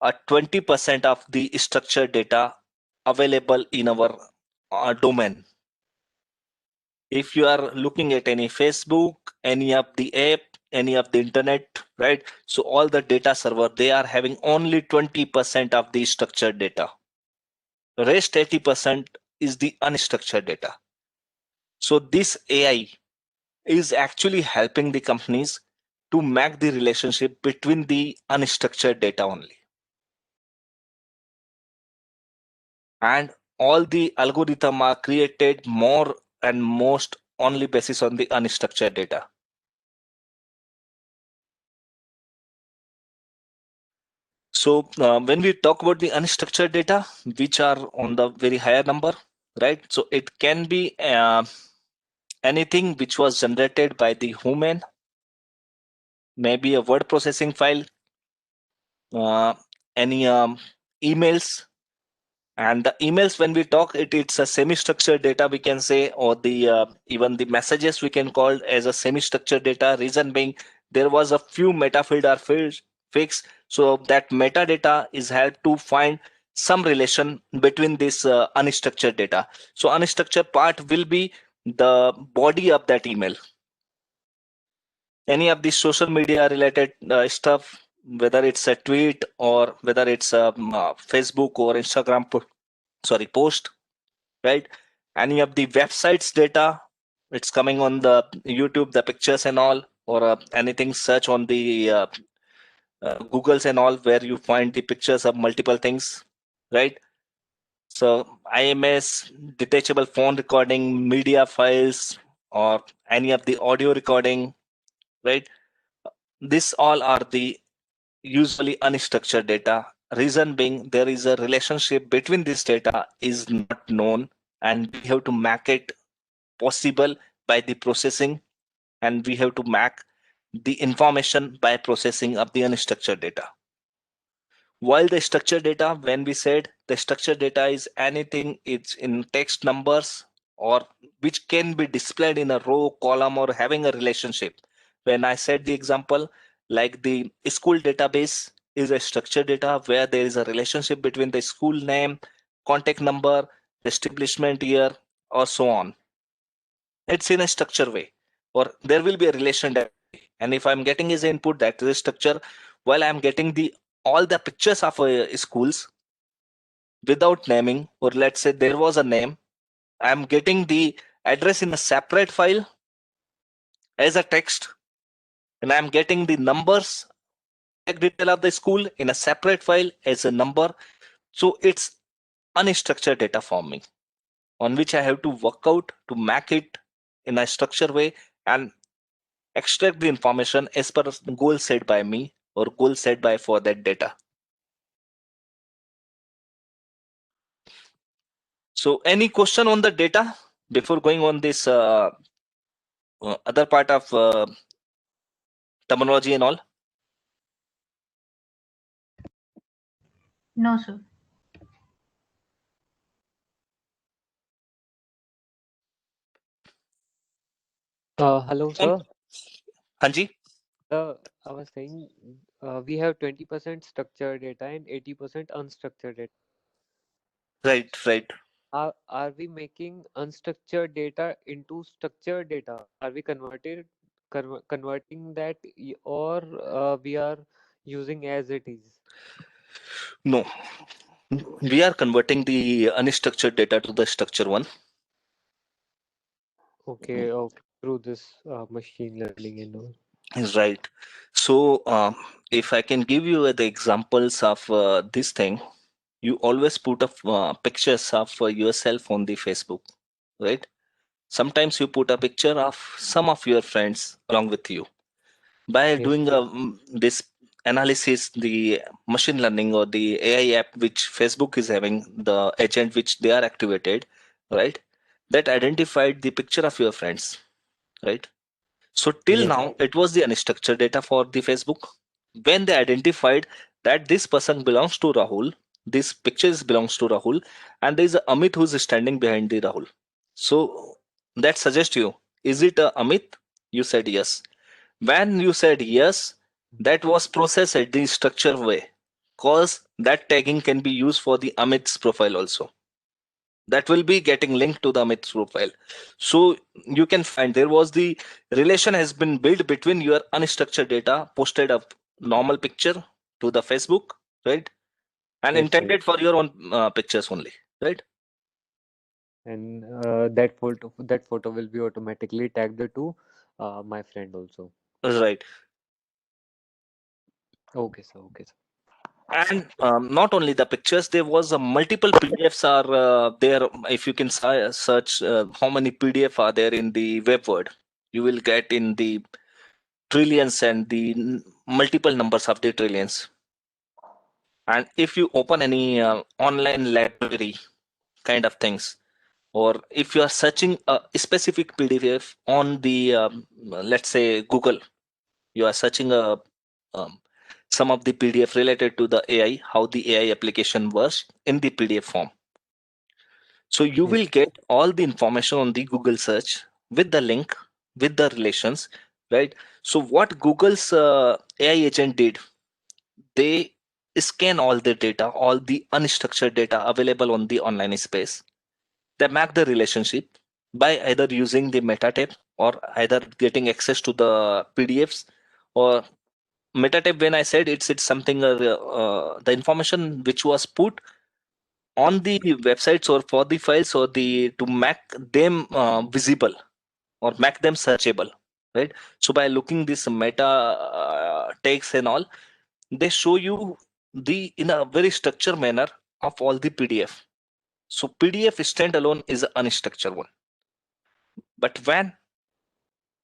a 20% of the structured data available in our domain. If you are looking at any Facebook, any of the app, any of the internet, right? So all the data server, they are having only 20% of the structured data. The rest 80% is the unstructured data. So this AI is actually helping the companies to make the relationship between the unstructured data only. And all the algorithm are created more and most only basis on the unstructured data. So when we talk about the unstructured data, which are on the very higher number, right? So it can be anything which was generated by the human, maybe a word processing file, any emails. And the emails, when we talk, it's a semi-structured data, we can say, or the even the messages we can call as a semi-structured data. Reason being, there was a few metafield or fields fixed, so that metadata is helped to find some relation between this unstructured data. So unstructured part will be the body of that email. Any of the social media related stuff, whether it's a tweet or whether it's a Facebook or Instagram post, right? Any of the websites data, it's coming on the YouTube, the pictures and all, or anything search on the Googles and all, where you find the pictures of multiple things, right? So IMS, detachable phone recording, media files, or any of the audio recording, right? These all are the usually unstructured data. Reason being, there is a relationship between this data is not known, and we have to make it possible by the processing, and we have to make the information by processing of the unstructured data. While the structured data, when we said the structured data is anything, it's in text, numbers, or which can be displayed in a row, column, or having a relationship. When I said the example, like the school database is a structured data where there is a relationship between the school name, contact number, establishment year, or so on. It's in a structured way, or there will be a relation that, and if I'm getting his input, that is a structure. While I'm getting the all the pictures of schools without naming, or let's say there was a name, I'm getting the address in a separate file as a text, and I'm getting the numbers, detail of the school in a separate file as a number. So it's unstructured data for me, on which I have to work out to make it in a structured way and extract the information as per the goal set by me or goal set by for that data. So any question on the data before going on this other part of terminology and all? No, sir. Hello, sir. Hanji? I was saying we have 20% structured data and 80% unstructured data. Right. Are we making unstructured data into structured data? Are we converting that, or we are using as it is? No, we are converting the unstructured data to the structured one. Okay, through this machine learning and all. Right. So if I can give you the examples of this thing, you always put up pictures of yourself on the Facebook, right? Sometimes you put a picture of some of your friends along with you. By Yes. doing this analysis, the machine learning or the AI app which Facebook is having, the agent which they are activated, right? that identified the picture of your friends, right? So till Yes. now, it was the unstructured data for the Facebook. When they identified that this person belongs to Rahul, this pictures belongs to Rahul, and there is a Amit who's standing behind the Rahul. So that suggests you, is it a Amit? You said yes. When you said yes, that was processed at the structure way, cause that tagging can be used for the Amit's profile also. That will be getting linked to the Amit's profile. So you can find there was the relation has been built between your unstructured data posted up normal picture to the Facebook, right? And Yes, sir. intended for your own pictures only, right? And that photo will be automatically tagged to my friend also. Right. Okay, sir. Okay, sir. And not only the pictures, there was a multiple PDFs are there. If you can search how many PDF are there in the web word, you will get in the trillions and the multiple numbers of the trillions. And if you open any online library kind of things, or if you are searching a specific PDF on the let's say Google, you are searching um, some of the PDF related to the AI, how the AI application works in the PDF form. So you Yes. will get all the information on the Google search with the link, with the relations, right? So what Google's AI agent did, they scan all the data, all the unstructured data available on the online space. They map the relationship by either using the meta or either getting access to the PDFs or meta when I said it's something the information which was put on the websites or for the files or the to make them visible or make them searchable, right? So by looking this meta tags and all, they show you the in a very structured manner of all the PDF. So PDF standalone is an unstructured one, but when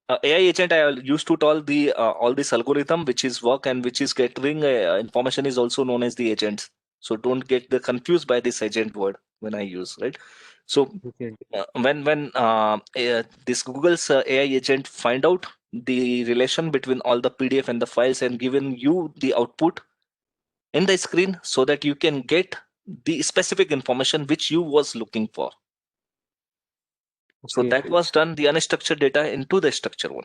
AI agent I used to tell the all this algorithm which is work and which is gathering information is also known as the agents. So don't get the confused by this agent word when I use, right? So Okay. when this Google's AI agent find out the relation between all the PDF and the files and given you the output in the screen so that you can get the specific information which you was looking for. So Okay. that was done the unstructured data into the structured one.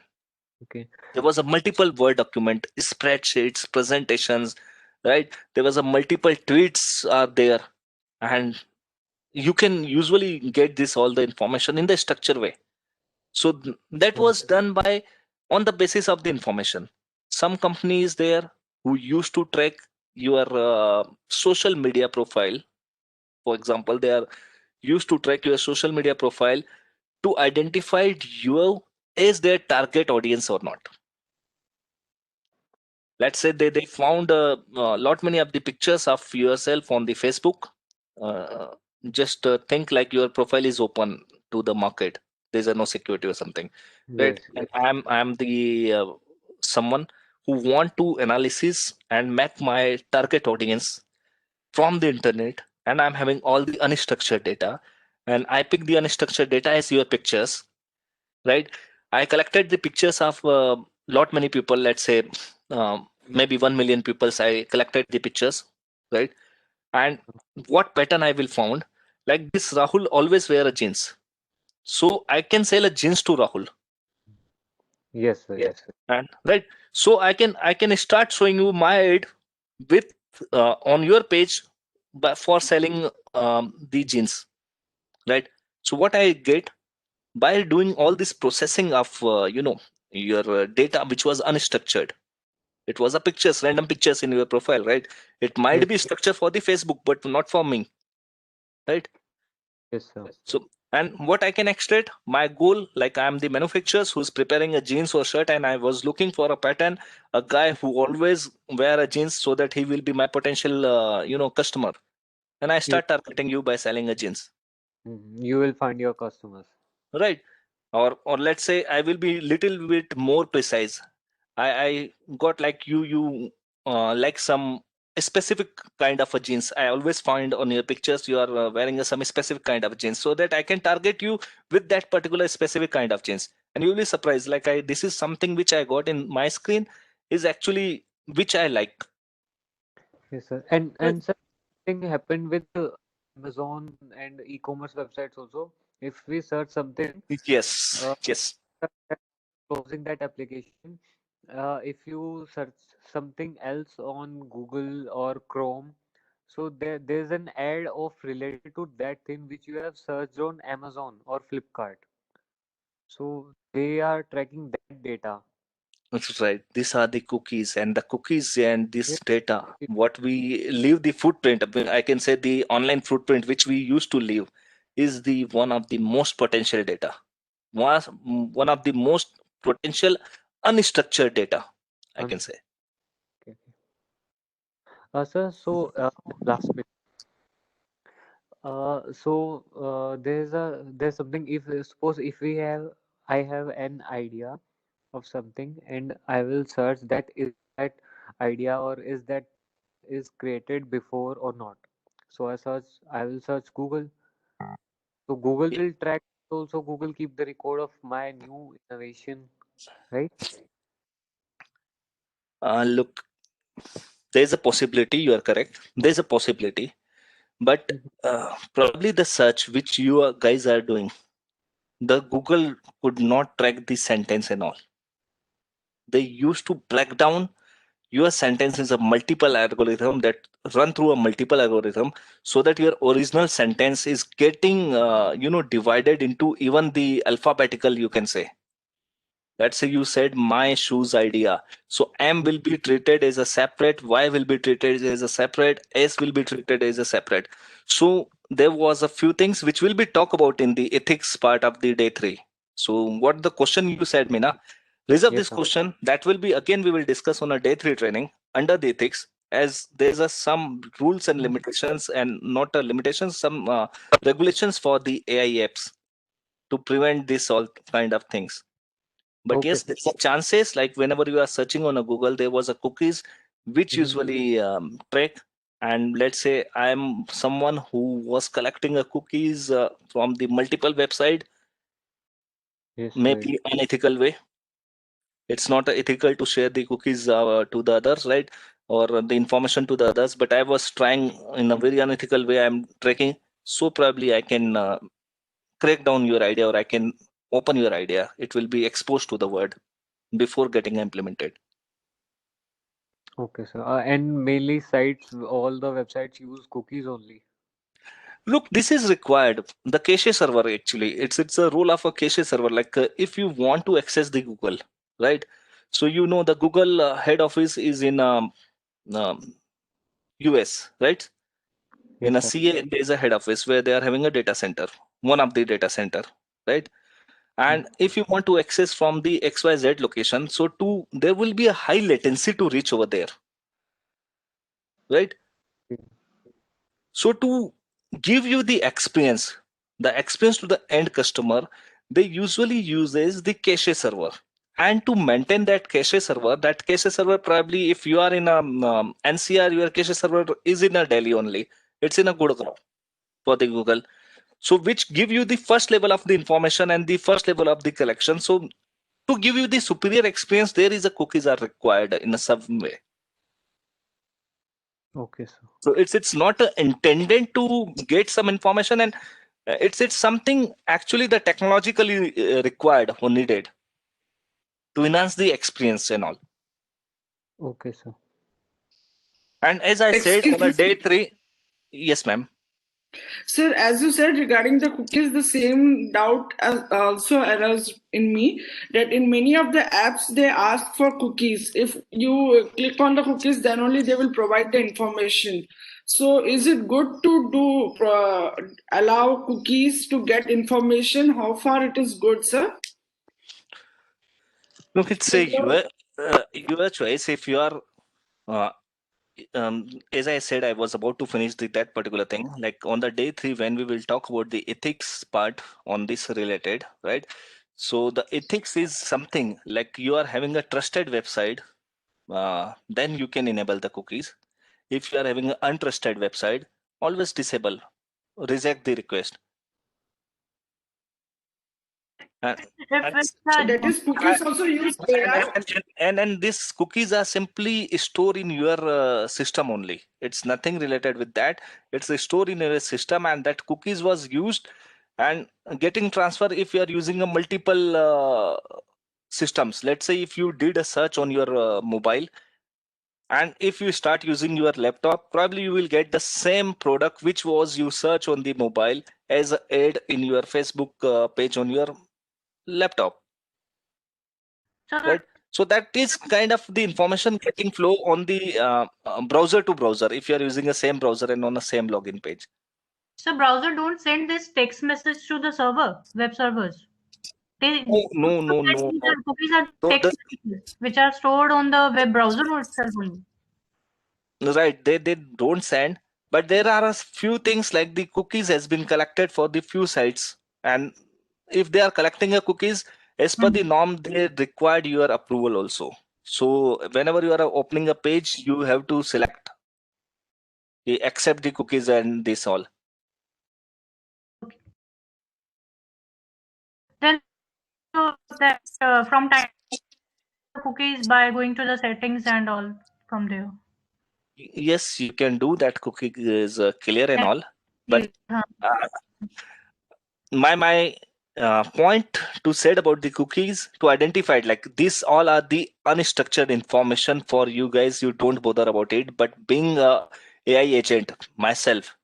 Okay. There was a multiple word document, spreadsheets, presentations, right? There was a multiple tweets are there, and you can usually get this all the information in the structured way. So that was done by on the basis of the information. Some companies there who used to track your social media profile. For example, they are used to track your social media profile to identify you as their target audience or not. Let's say they found a lot many of the pictures of yourself on the Facebook. Uh, just think like your profile is open to the market. There's a no security or something, right? Yes. And I'm the someone who want to analysis and map my target audience from the internet, and I'm having all the unstructured data, and I pick the unstructured data as your pictures, right? I collected the pictures of lot many people. Let's say maybe 1 million people. I collected the pictures, right? And what pattern I will found, like this Rahul always wear a jeans, so I can sell a jeans to Rahul. Yes, sir. Yes, sir. And right, so I can start showing you my ad with on your page for selling the jeans, right? So what I get by doing all this processing of your data which was unstructured, it was a pictures, random pictures in your profile, right? It might Yes. be structured for the Facebook but not for me, right? Yes, sir. So and what I can extract my goal, like I'm the manufacturers who's preparing a jeans or shirt, and I was looking for a pattern, a guy who always wear a jeans so that he will be my potential customer, and I You start targeting you by selling a jeans, you will find your customers. right? Or let's say I will be little bit more precise. I got like you like some a specific kind of a jeans. I always find on your pictures you are wearing some specific kind of jeans, so that I can target you with that particular specific kind of jeans. And you'll be surprised, like this is something which I got in my screen is actually which I like. Yes, sir. And sir, thing happened with Amazon and e-commerce websites also. If we search something, Yes, uh, yes. closing that application, if you search something else on Google or Chrome, so there's an ad of related to that thing which you have searched on Amazon or Flipkart. So they are tracking that data. That's right. These are the cookies, and the cookies and this Yes, data, it- what we leave the footprint. I can say the online footprint which we used to leave is the one of the most potential data. One of the most potential unstructured data, I un- can say. okay. Sir, so last bit. There's something, if suppose if we have I have an idea of something and I will search that, is that idea or is that is created before or not. So I will search Google. So Google Yeah. will track, also Google keep the record of my new innovation, right? Look, there's a possibility. You are correct. There's a possibility, but Mhm. probably the search which you guys are doing, the Google could not track the sentence and all. They used to break down your sentence is a multiple algorithm that run through a multiple algorithm, so that your original sentence is getting divided into even the alphabetical, you can say. Let's say you said my shoes idea, so M will be treated as a separate, Y will be treated as a separate, S will be treated as a separate. So there was a few things which will be talked about in the ethics part of the day 3. So what the question you said, Mina, reserve Yes, this sir. question, that will be again we will discuss on a day 3 training under the ethics, as there's a some rules and limitations, and not a limitations, some regulations for the AI apps to prevent this all kind of things. But Okay, yes, sir. there's chances, like whenever you are searching on a Google, there was a cookies which Mhm. usually track. And let's say I'm someone who was collecting a cookies from the multiple website, Yes, right. maybe unethical way. It's not ethical to share the cookies to the others, right? Or the information to the others. But I was trying in a very unethical way. I'm tracking, so probably I can crack down your idea, or I can open your idea. It will be exposed to the world before getting implemented. Okay, sir. And mainly sites, all the websites use cookies only. Look, this is required. The cache server, actually, it's a role of a cache server. Like if you want to access the Google, right? So the Google head office is in US, right? In Yes, a sir. CA, there is a head office where they are having a data center, one of the data center, right? Mm. And if you want to access from the XYZ location, so there will be a high latency to reach over there, right? So to give you the experience to the end customer, they usually uses the cache server. And to maintain that cache server probably if you are in a NCR, your cache server is in a Delhi only. It's in a Gurgaon for the Google. So which give you the first level of the information and the first level of the collection. So to give you the superior experience, there is a cookies are required in a some way. Okay, sir. So it's not intended to get some information, and it's something actually the technologically required or needed to enhance the experience and all. Okay, sir. And as I said on a Excuse day me. 3, yes, ma'am. Sir, as you said regarding the cookies, the same doubt also arose in me that in many of the apps they ask for cookies. If you click on the cookies, then only they will provide the information. So, is it good to allow cookies to get information? How far it is good, sir? Look, it's a your choice. If you are uh, as I said, I was about to finish that particular thing. Like on the day 3, when we will talk about the ethics part on this related, right? So the ethics is something like you are having a trusted website, then you can enable the cookies. if you are having an untrusted website, always disable, reject the request. And, If it's So that is cookies also use AI. and these cookies are simply stored in your system only. It's nothing related with that. It's stored in your system, and that cookies was used and getting transfer if you are using a multiple systems. Let's say if you did a search on your mobile, and if you start using your laptop, probably you will get the same product which was you search on the mobile as a ad in your Facebook page on your laptop, Sir, right? So that is kind of the information getting flow on the browser to browser if you are using the same browser and on the same login page. so browser don't send this text message to the server, web servers. They No. cookies are No, text messages which are stored on the web browser itself only. right, they don't send, but there are a few things like the cookies has been collected for the few sites, and if they are collecting a cookies as per the norm, they required your approval also. So whenever you are opening a page, you have to select accept the cookies and this all. Then so that from time cookies by going to the settings and all from there. Yes, you can do that. Cookie is clear and all, but Uh, my point to said about the cookies to identify it, like these all are the unstructured information for you guys. You don't bother about it, but being a AI agent myself,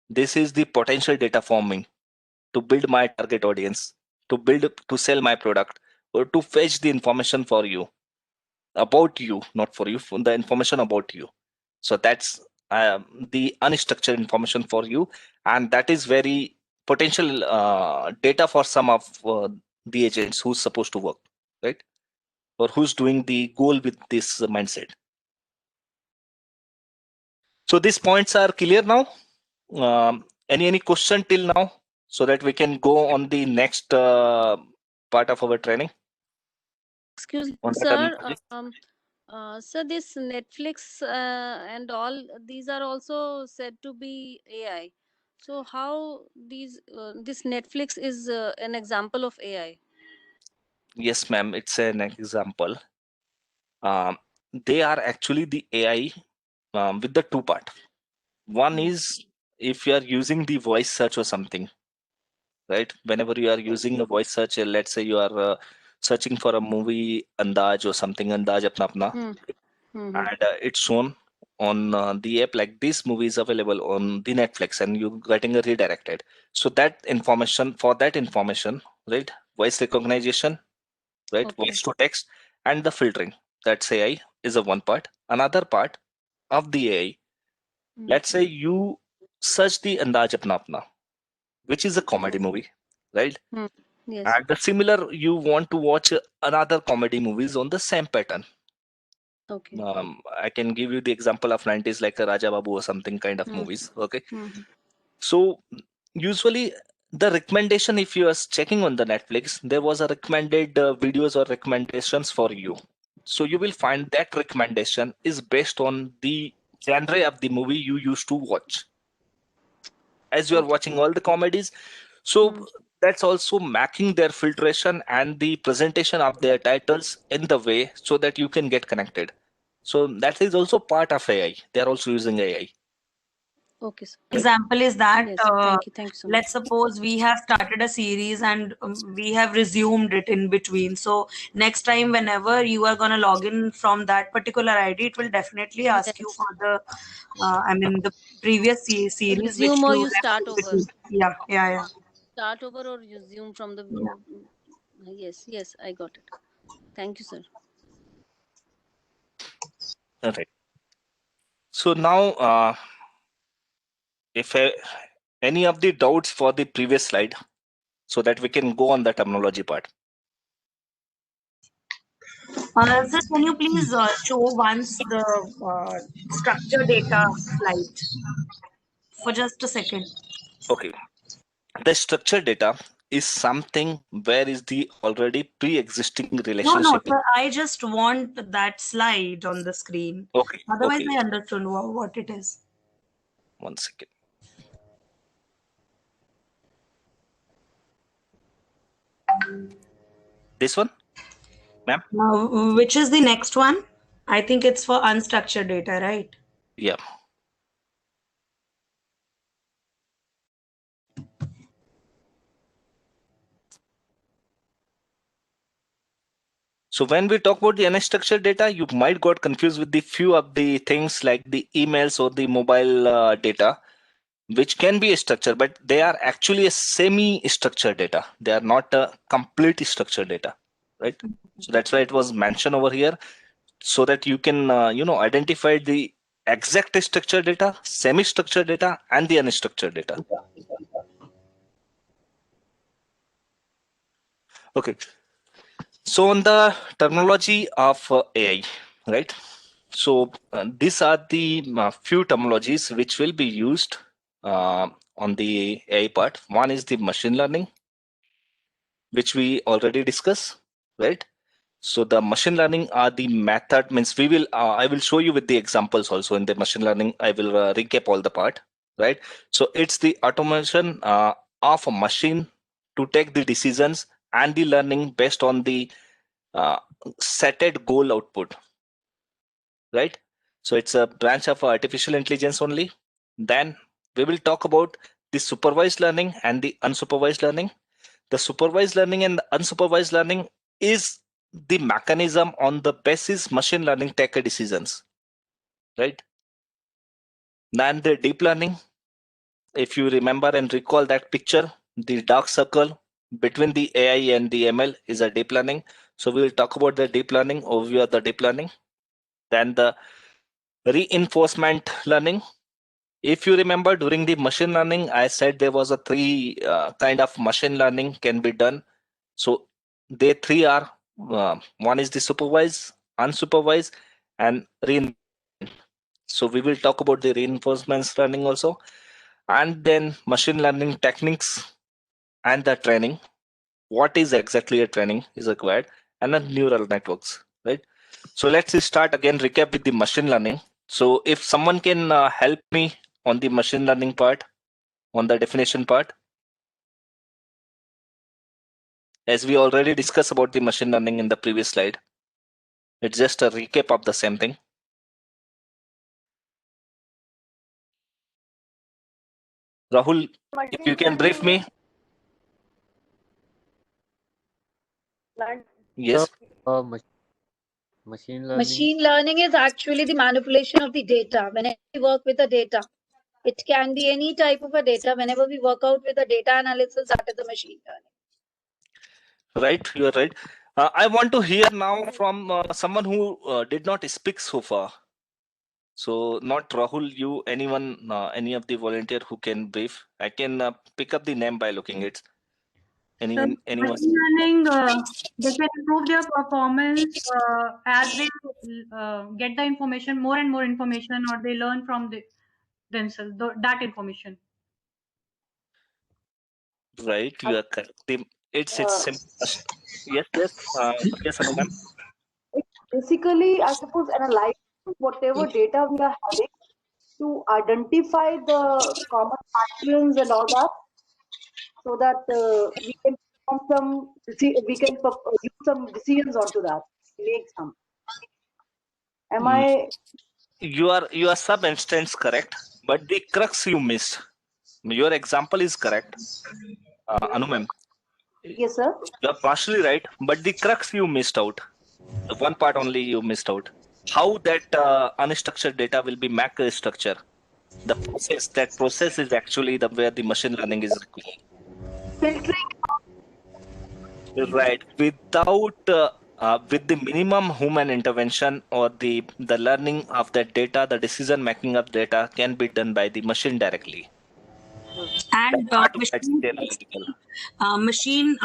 this is the potential data for me to build my target audience, to sell my product, or to fetch the information for you, about you, not for you, for the information about you. So that's the unstructured information for you, and that is very potential data for some of the agents who's supposed to work, right? Or who's doing the goal with this mindset. So these points are clear now. Any question till now, so that we can go on the next part of our training? Excuse me, On the sir. terminology? Sir, this Netflix and all these are also said to be AI. So how this Netflix is an example of AI? Yes, ma'am. It's an example. They are actually the AI with the two part. One is if you are using the voice search or something, right? Whenever you are using a voice search, let's say you are searching for a movie Andaj or something, Andaj Apna Apna, and it's shown on the app like this movie is available on the Netflix, and you getting a redirected. So that information, right? Voice recognition, right? Okay. Voice to text, and the filtering. That's AI is a one part. Another part of the AI, let's say you search the Andaj Apna Apna, which is a comedy movie, right? Yes. And the similar, you want to watch another comedy movies on the same pattern. Okay. I can give you the example of 90s like a Raja Babu or something kind of movies. Okay. So usually the recommendation, if you are checking on the Netflix, there was a recommended videos or recommendations for you. So you will find that recommendation is based on the genre of the movie you used to watch. As you are watching all the comedies, so that's also making their filtration and the presentation of their titles in the way so that you can get connected. So that is also part of AI. They are also using AI. Okay, sir. Example is that Yes, thank you so much. let's suppose we have started a series and we have resumed it in between. So next time whenever you are going to log in from that particular ID, it will definitely ask you for the the previous series which Resume or you you left start in over. between. Yeah. Start over or resume from the. Yes, I got it. Thank you, sir. Okay. So now if any of the doubts for the previous slide, so that we can go on the terminology part. Sir, can you please show once the structure data slide for just a second? Okay. The structured data is something where is the already pre-existing No, relationship. sir, I just want that slide on the screen. Okay, Otherwise, okay. I understood what it is. 1 second. This one, ma'am? Now, which is the next one? I think it's for unstructured data, right? Yeah. So when we talk about the unstructured data, you might got confused with the few of the things like the emails or the mobile data, which can be structured, but they are actually a semi-structured data. They are not a complete structured data, right? So that's why it was mentioned over here, so that you can identify the exact structured data, semi-structured data, and the unstructured data. Okay. So on the terminology of AI, right? So these are the few terminologies which will be used on the AI part. One is the machine learning, which we already discussed, right? So the machine learning are the method, means we will I will show you with the examples also in the machine learning. I will recap all the part, right? So it's the automation of a machine to take the decisions and the learning based on the setted goal output, right? So it's a branch of artificial intelligence only. Then we will talk about the supervised learning and the unsupervised learning. The supervised learning and the unsupervised learning is the mechanism on the basis machine learning take decisions, right? Then the deep learning, if you remember and recall that picture, the dark circle between the AI and the ML is a deep learning. So we will talk about the deep learning, overview of the deep learning. Then the reinforcement learning. If you remember during the machine learning, I said there was a three kind of machine learning can be done. So they three are one is the supervised, unsupervised, and reinforcement. So we will talk about the reinforcement learning also, and then machine learning techniques and the training. What is exactly a training is required, and then neural networks, right? So let's start again. Recap with the machine learning. So if someone can help me on the machine learning part, on the definition part, as we already discussed about the machine learning in the previous slide. It's just a recap of the same thing. Rahul, if you can brief me. Yes. So, machine learning. Machine learning is actually the manipulation of the data. Whenever we work with the data, it can be any type of a data. Whenever we work out with the data analysis, that is the machine learning. Right, you are right. I want to hear now from someone who did not speak so far. So not Rahul, you, anyone, any of the volunteer who can brief. I can pick up the name by looking it. Anyone? Machine learning, they can improve their performance as they get the information, more and more information, or they learn from themselves that information. Right, you are correct. It's simple. Yes, yes, yes, Anupam. Basically, I suppose, analyze whatever data we are having to identify the common patterns and all that, so that we can use some decisions onto that, make some. Am I? You are some instance correct, but the crux you missed. Your example is correct, Anu ma'am. Yes, sir. You are partially right, but the crux you missed out. The one part only you missed out. How that unstructured data will be MAC structure. The process, that process is actually the where the machine learning is required. Filtering. Right. Without with the minimum human intervention or the learning of that data, the decision making of data can be done by the machine directly. And machine,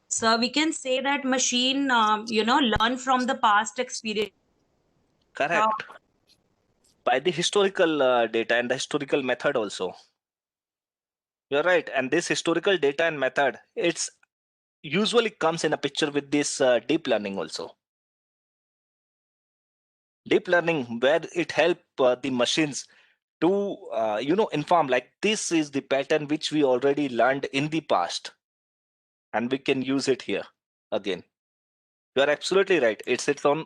so we can say that machine, learn from the past experience. Correct. By the historical data and the historical method also. You're right. And this historical data and method, it's usually comes in a picture with this deep learning also. Deep learning, where it help the machines to inform like this is the pattern which we already learned in the past, and we can use it here again. You are absolutely right. It's on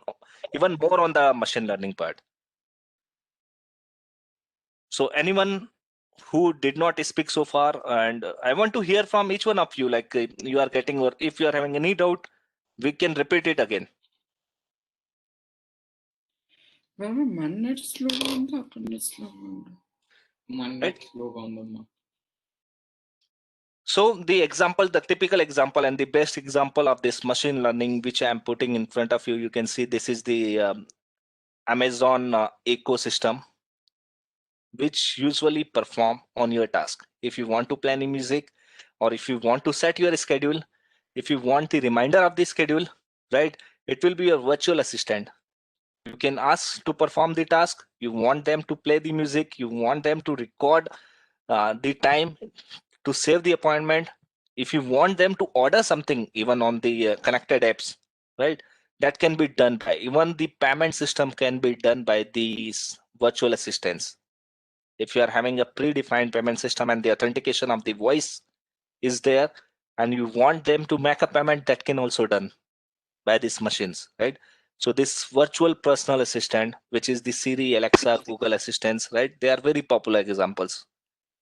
even more on the machine learning part. So anyone who did not speak so far, and I want to hear from each one of you, like you are getting, or if you are having any doubt, we can repeat it again. So the example, the typical example and the best example of this machine learning, which I am putting in front of you, you can see this is the Amazon ecosystem, which usually perform on your task. If you want to plan a music, or if you want to set your schedule, if you want the reminder of the schedule, right? It will be your virtual assistant. You can ask to perform the task. You want them to play the music. You want them to record the time, to save the appointment. If you want them to order something, even on the connected apps, right? That can be done by, even the payment system can be done by these virtual assistants. If you are having a predefined payment system and the authentication of the voice is there, and you want them to make a payment, that can also done by these machines, right? So this virtual personal assistant, which is the Siri, Alexa, Google assistants, right? They are very popular examples,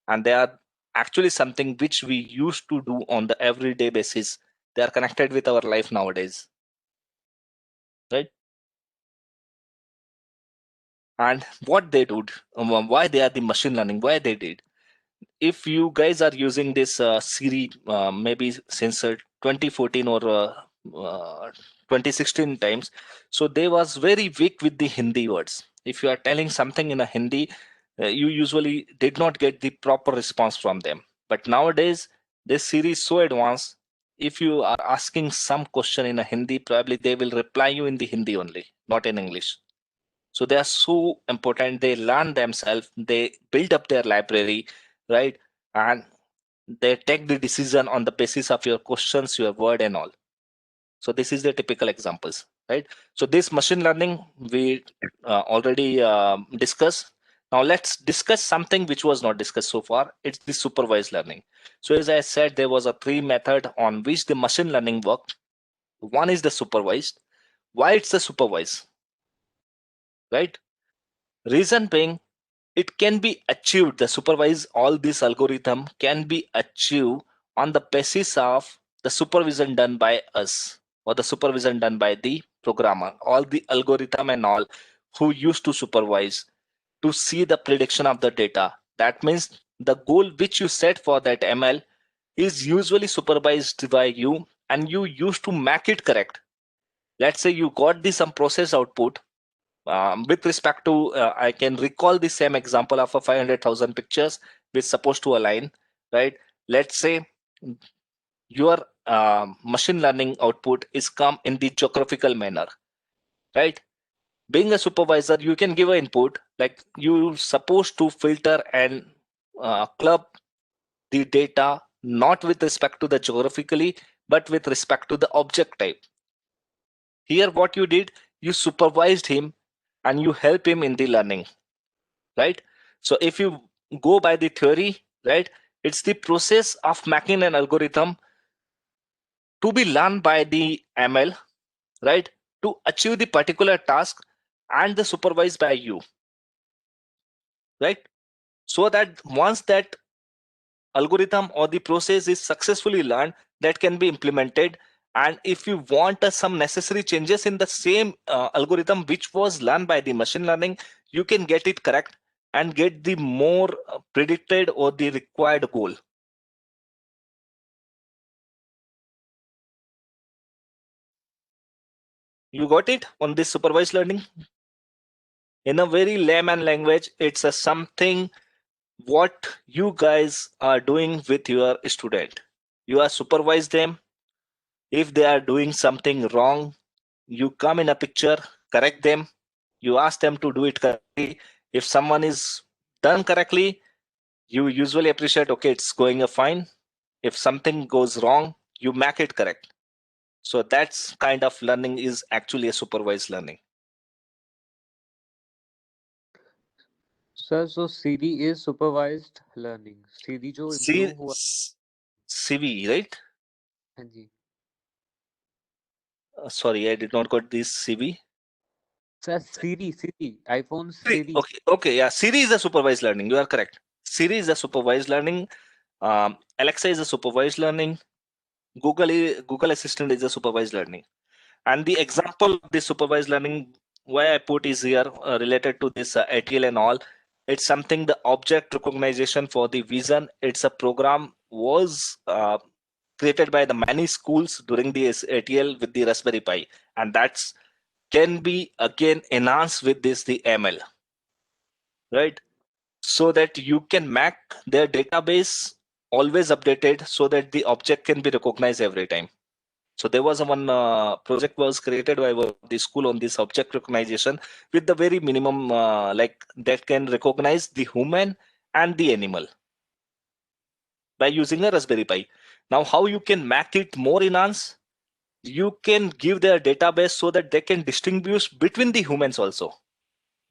and they are actually something which we used to do on the everyday basis. They are connected with our life nowadays, right? And what they do, why they are the machine learning, why they did. If you guys are using this Siri, maybe since 2014 or 2016 times, so they was very weak with the Hindi words. If you are telling something in a Hindi, you usually did not get the proper response from them. But nowadays, this Siri is so advanced. If you are asking some question in a Hindi, probably they will reply you in the Hindi only, not in English. So they are so important. They learn themselves. They build up their library, right? And they take the decision on the basis of your questions, your word, and all. So this is the typical examples, right? So this machine learning we already discussed. Now let's discuss something which was not discussed so far. It's the supervised learning. So as I said, there was a 3 method on which the machine learning worked. One is the supervised. Why it's the supervised, right? Reason being, it can be achieved, the supervise all this algorithm can be achieved on the basis of the supervision done by us, or the supervision done by the programmer, all the algorithm and all who used to supervise to see the prediction of the data. That means the goal which you set for that ML is usually supervised by you, and you used to make it correct. Let's say you got the some process output. With respect to, I can recall the same example of a 500,000 pictures which supposed to align, right? Let's say your machine learning output is come in the geographical manner, right? Being a supervisor, you can give an input like you supposed to filter and club the data not with respect to the geographically, but with respect to the object type. Here, what you did, you supervised him and you help him in the learning, right? So if you go by the theory, right, it's the process of making an algorithm to be learned by the ML, right, to achieve the particular task and the supervised by you, right? So that once that algorithm or the process is successfully learned, that can be implemented. And if you want some necessary changes in the same algorithm which was learned by the machine learning, you can get it correct and get the more predicted or the required goal. You got it on this supervised learning? In a very layman language, it's a something what you guys are doing with your student. You are supervise them. If they are doing something wrong, you come in a picture, correct them. You ask them to do it correctly. If someone is done correctly, You usually appreciate, okay, it's going fine. If something goes wrong, you make it correct. So that's kind of learning is actually a supervised learning. Sir, so Siri is supervised learning. Siri जो improve हुआ CV, right? हाँ जी. Sorry, I did not got this CV. Sir, Siri, iPhone Siri. Okay, yeah. Siri is a supervised learning. You are correct. Siri is a supervised learning. Alexa is a supervised learning. Google Assistant is a supervised learning. And the example of this supervised learning, why I put is here related to this ATL and all. It's something the object recognition for the vision. It's a program was created by the many schools during the ATL with the Raspberry Pi, and that's can be again enhanced with this the ML, right? So that you can make their database always updated so that the object can be recognized every time. So there was one project was created by the school on this object recognition with the very minimum like that can recognize the human and the animal by using a Raspberry Pi. Now, how you can make it more enhanced? You can give their database so that they can distinguish between the humans also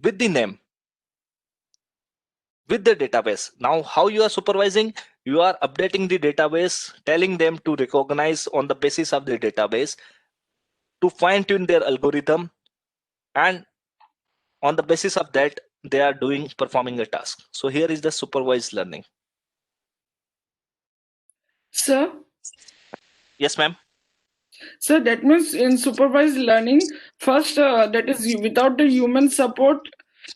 with the name, with the database. Now, how you are supervising? You are updating the database, telling them to recognize on the basis of the database, to fine tune their algorithm, and on the basis of that, they are performing a task. So here is the supervised learning. Sir? Yes, ma'am. So that means in supervised learning, first that is without the human support,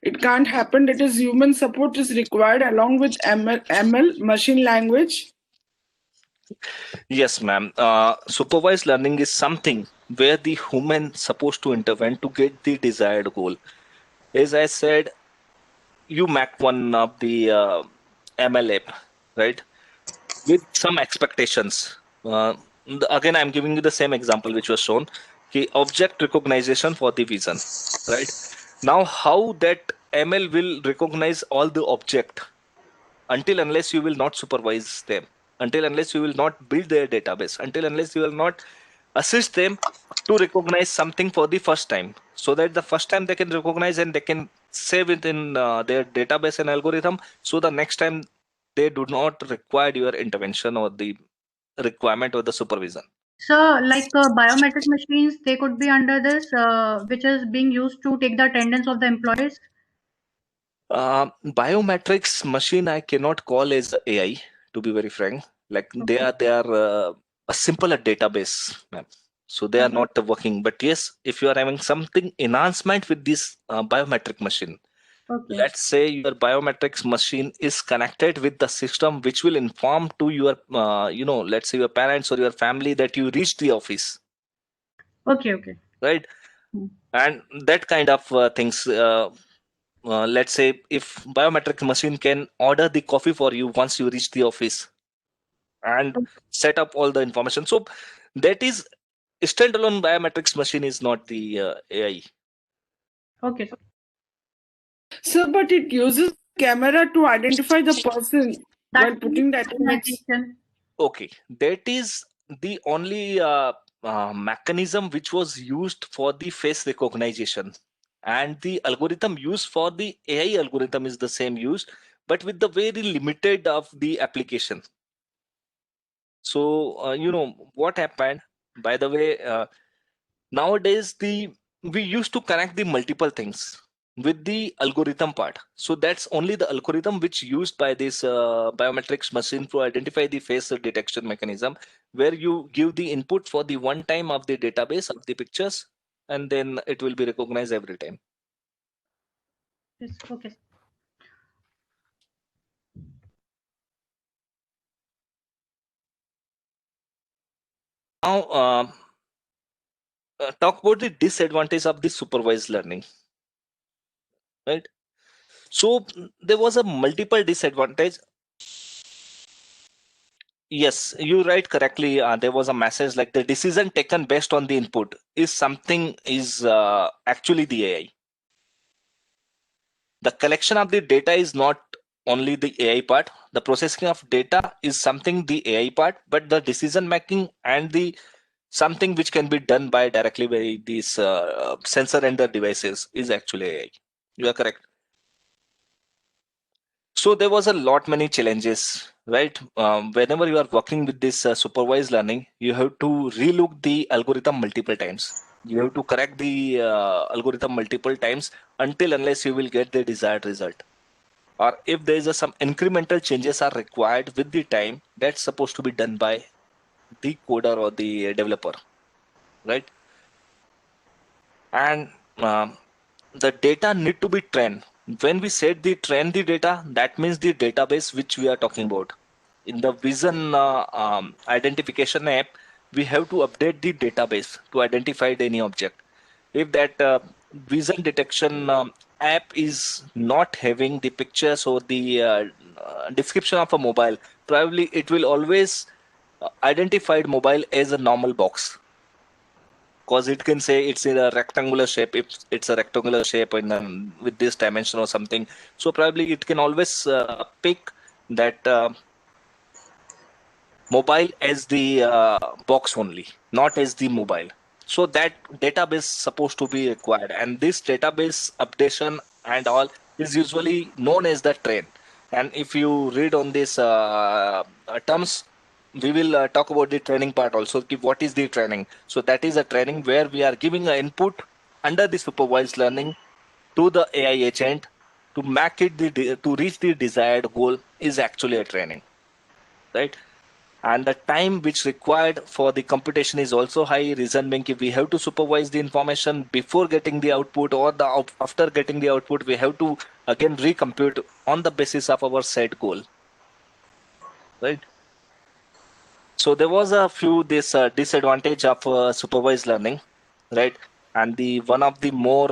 it can't happen. That is human support is required along with ML machine language. Yes, ma'am. Supervised learning is something where the human supposed to intervene to get the desired goal. As I said, you make one of the ML app, right? With some expectations. Again, I'm giving you the same example which was shown. Okay, object recognition for the vision, right? Now, how that ML will recognize all the object until unless you will not supervise them, until unless you will not build their database, until unless you will not assist them to recognize something for the first time, so that the first time they can recognize and they can save it in their database and algorithm, so the next time they do not require your intervention or the requirement or the supervision. So, like biometric machines, they could be under this, which is being used to take the attendance of the employees. Biometrics machine I cannot call as AI, to be very frank. Like they are a simpler database, ma'am. So they are not working. But yes, if you are having something enhancement with this biometric machine, Okay. let's say your biometrics machine is connected with the system which will inform to your, let's say your parents or your family that you reached the office. Okay. Right. And that kind of things. Let's say if biometric machine can order the coffee for you once you reach the office and set up all the information. So that is standalone biometrics machine is not the AI. Okay. So, but it uses camera to identify the person while putting the attendance. Okay, that is the only mechanism which was used for the face recognition, and the algorithm used for the AI algorithm is the same used, but with the very limited of the application. So what happened, by the way, nowadays we used to connect the multiple things with the algorithm part. So that's only the algorithm which used by this biometrics machine to identify the face detection mechanism, where you give the input for the one time of the database of the pictures, and then it will be recognized every time. Yes. Okay. Now talk about the disadvantage of the supervised learning, right? So there was a multiple disadvantage. Yes, you write correctly. There was a message like the decision taken based on the input is actually the AI. The collection of the data is not only the AI part. The processing of data is something the AI part, but the decision making and the something which can be done by directly by these sensor and the devices is actually AI. You are correct. So there was a lot many challenges, right? Whenever you are working with this supervised learning, you have to relook the algorithm multiple times. You have to correct the algorithm multiple times until unless you will get the desired result. Or if there is some incremental changes are required with the time, that's supposed to be done by the coder or the developer, right? And the data need to be trained. When we said the train the data, that means the database which we are talking about. In the vision identification app, we have to update the database to identify any object. If that vision detection app is not having the pictures or the description of a mobile, probably it will always identified mobile as a normal box, because it can say it's in a rectangular shape if it's a rectangular shape in with this dimension or something. So probably it can always pick that mobile as the box only, not as the mobile. So that database supposed to be required, and this database updation and all is usually known as the train. And if you read on this terms, we will talk about the training part also. What is the training? So that is a training where we are giving an input under the supervised learning to the AI agent to make it to reach the desired goal is actually a training, right? And the time which required for the computation is also high. Reason being we have to supervise the information before getting the output, or after getting the output we have to again recompute on the basis of our set goal, right? So there was a few this disadvantage of supervised learning, right? And the one of the more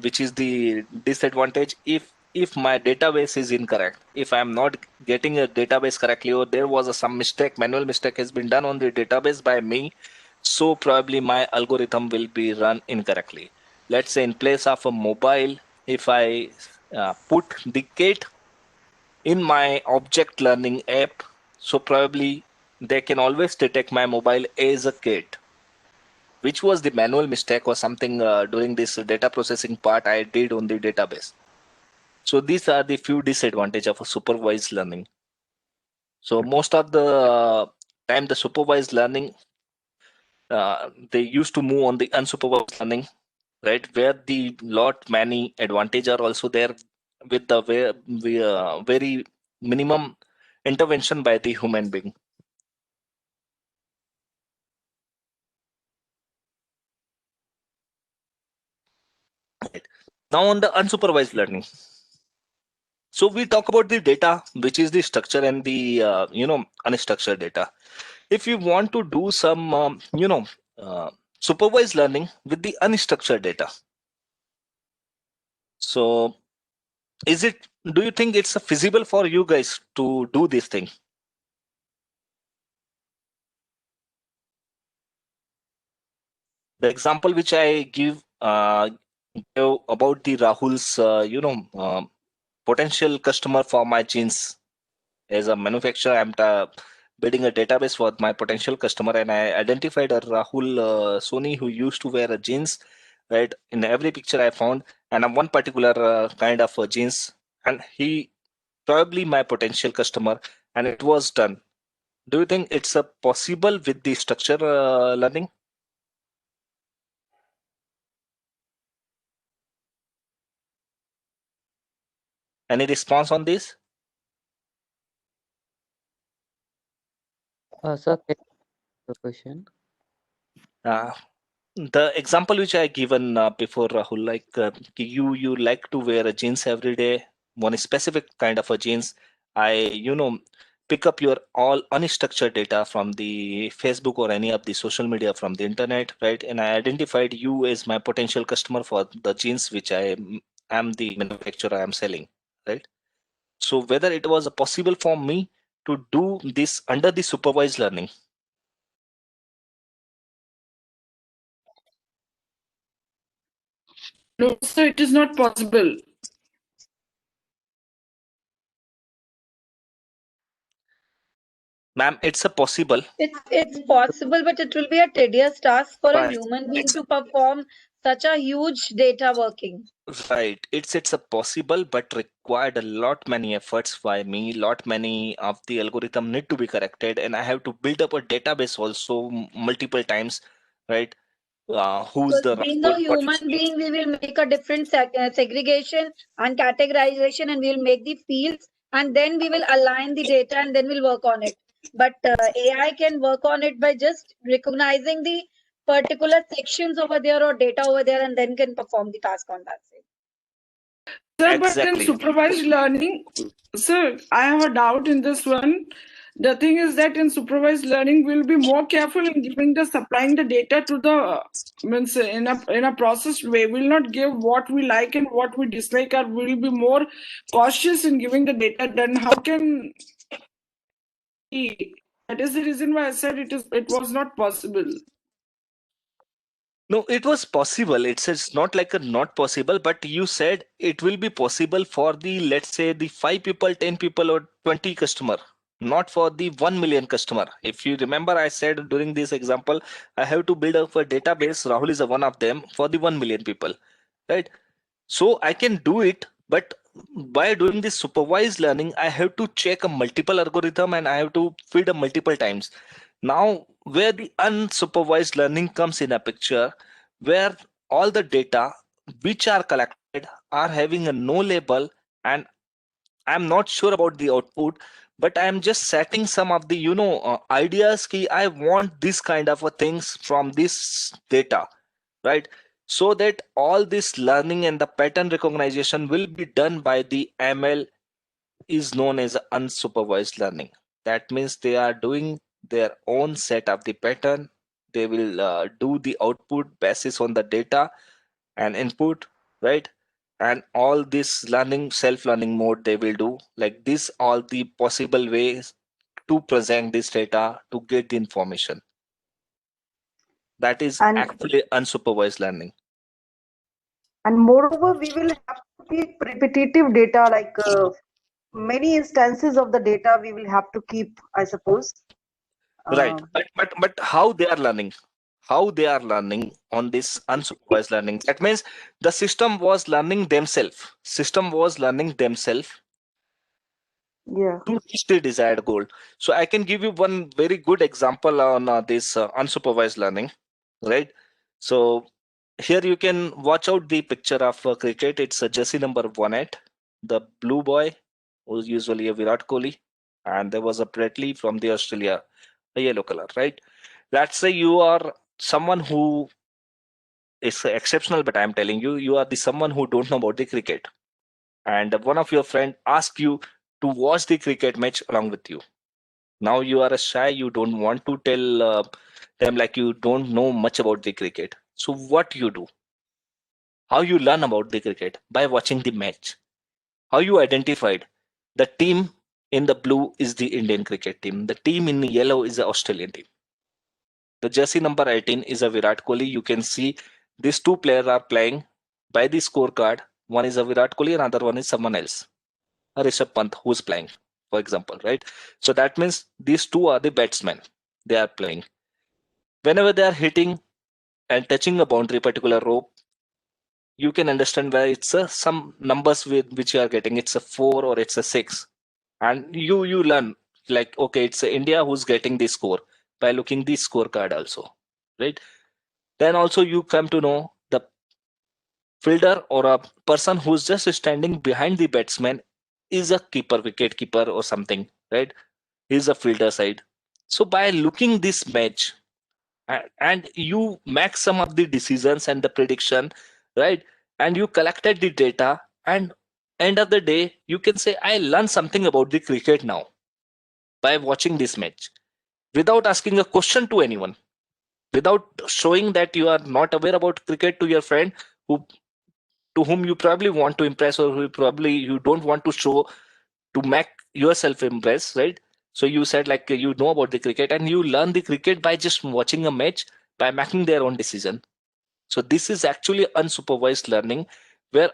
which is the disadvantage, if my database is incorrect, if I am not getting a database correctly, or there was some mistake, manual mistake has been done on the database by me, so probably my algorithm will be run incorrectly. Let's say in place of a mobile, if I put the Kate in my object learning app, so probably they can always detect my mobile as a Kate, which was the manual mistake or something during this data processing part I did on the database. So these are the few disadvantages of a supervised learning. So most of the time the supervised learning, they used to move on the unsupervised learning, right? Where the lot many advantage are also there with the very minimum intervention by the human being. Right. Now on the unsupervised learning. So we talk about the data, which is the structure and the unstructured data. If you want to do some supervised learning with the unstructured data, so do you think it's feasible for you guys to do this thing? The example which I give about the Rahul's potential customer for my jeans. As a manufacturer, I'm building a database for my potential customer, and I identified a Rahul Soni who used to wear a jeans, right? In every picture I found, and one particular kind of jeans, and he probably my potential customer, and it was done. Do you think it's possible with the structure learning? Any response on this? Sir, can you repeat the question? The example which I given before, Rahul, like you like to wear a jeans every day, one specific kind of a jeans. I pick up your all unstructured data from the Facebook or any of the social media from the internet, right? And I identified you as my potential customer for the jeans which I am the manufacturer I am selling, right? So whether it was possible for me to do this under the supervised learning. No, sir, it is not possible. Ma'am, it's a possible. It's possible, but it will be a tedious task for a Right. human being to perform such a huge data working. Right. It's a possible, but required a lot many efforts by me. Lot many of the algorithm need to be corrected, and I have to build up a database also multiple times. Right. Who's Because the being Rahul? a What is human being, we will make a different segregation and categorization, and we will make the fields, and then we will align the data, and then we'll work on it. But AI can work on it by just recognizing the particular sections over there or data over there, and then can perform the task on that side. Sir, but in exactly? supervised learning, sir, I have a doubt in this one. The thing is that in supervised learning, we'll be more careful in supplying the data to the means in a processed way. We'll not give what we like and what we dislike, or we'll be more cautious in giving the data. Then how can that is the reason why I said it was not possible. No, it was possible. It's not like a not possible, but you said it will be possible for the, let's say, the 5 people, 10 people, or 20 customer, not for the 1 million customer. If you remember, I said during this example, I have to build up a database. Rahul is one of them for the 1 million people, right? So I can do it, but by doing this supervised learning, I have to check a multiple algorithm and I have to feed a multiple times. Now, where the unsupervised learning comes in a picture, where all the data which are collected are having a no label, and I'm not sure about the output, but I'm just setting some of the ideas key. I want this kind of a things from this data, right? So that all this learning and the pattern recognition will be done by the ML is known as unsupervised learning. That means they are doing their own set of the pattern. They will do the output basis on the data and input, right? And all this learning, self-learning mode they will do like this, all the possible ways to present this data to get the information. That is And actually unsupervised learning. and moreover, we will have to keep repetitive data, like many instances of the data we will have to keep, I suppose. Right. But how they are learning? How they are learning on this unsupervised learning? That means the system was learning themselves. System was learning themselves Yeah. to reach the desired goal. So I can give you one very good example on this unsupervised learning, right? So here you can watch out the picture of cricket. It's a jersey number 18, the blue boy who's usually a Virat Kohli, and there was a Brett Lee from the Australia, a yellow color, right? Let's say you are someone who is exceptional, but I'm telling you, you are the someone who don't know about the cricket, and one of your friend ask you to watch the cricket match along with you. Now you are a shy, you don't want to tell them like you don't know much about the cricket. So what you do? How you learn about the cricket? By watching the match. How you identified the team in the blue is the Indian cricket team. The team in yellow is the Australian team. The jersey number 18 is a Virat Kohli. You can see these two players are playing by the scorecard. One is a Virat Kohli, another one is someone else. A Rishabh Pant who's playing, for example, right? So that means these two are the batsmen. They are playing. Whenever they are hitting and touching a boundary, particular rope, you can understand where it's some numbers with which you are getting. It's a 4 or it's a 6, and you learn like okay, it's India who's getting the score by looking the scorecard also, right? Then also you come to know the fielder or a person who's just standing behind the batsman is a keeper, wicket keeper or something, right? He's a fielder side. So by looking this match and you make some of the decisions and the prediction, right? And you collected the data, and end of the day you can say I learned something about the cricket now by watching this match without asking a question to anyone, without showing that you are not aware about cricket to your friend who to whom you probably want to impress, or who probably you don't want to show to make yourself impress, right? So you said like you know about the cricket and you learn the cricket by just watching a match, by making their own decision. So this is actually unsupervised learning, where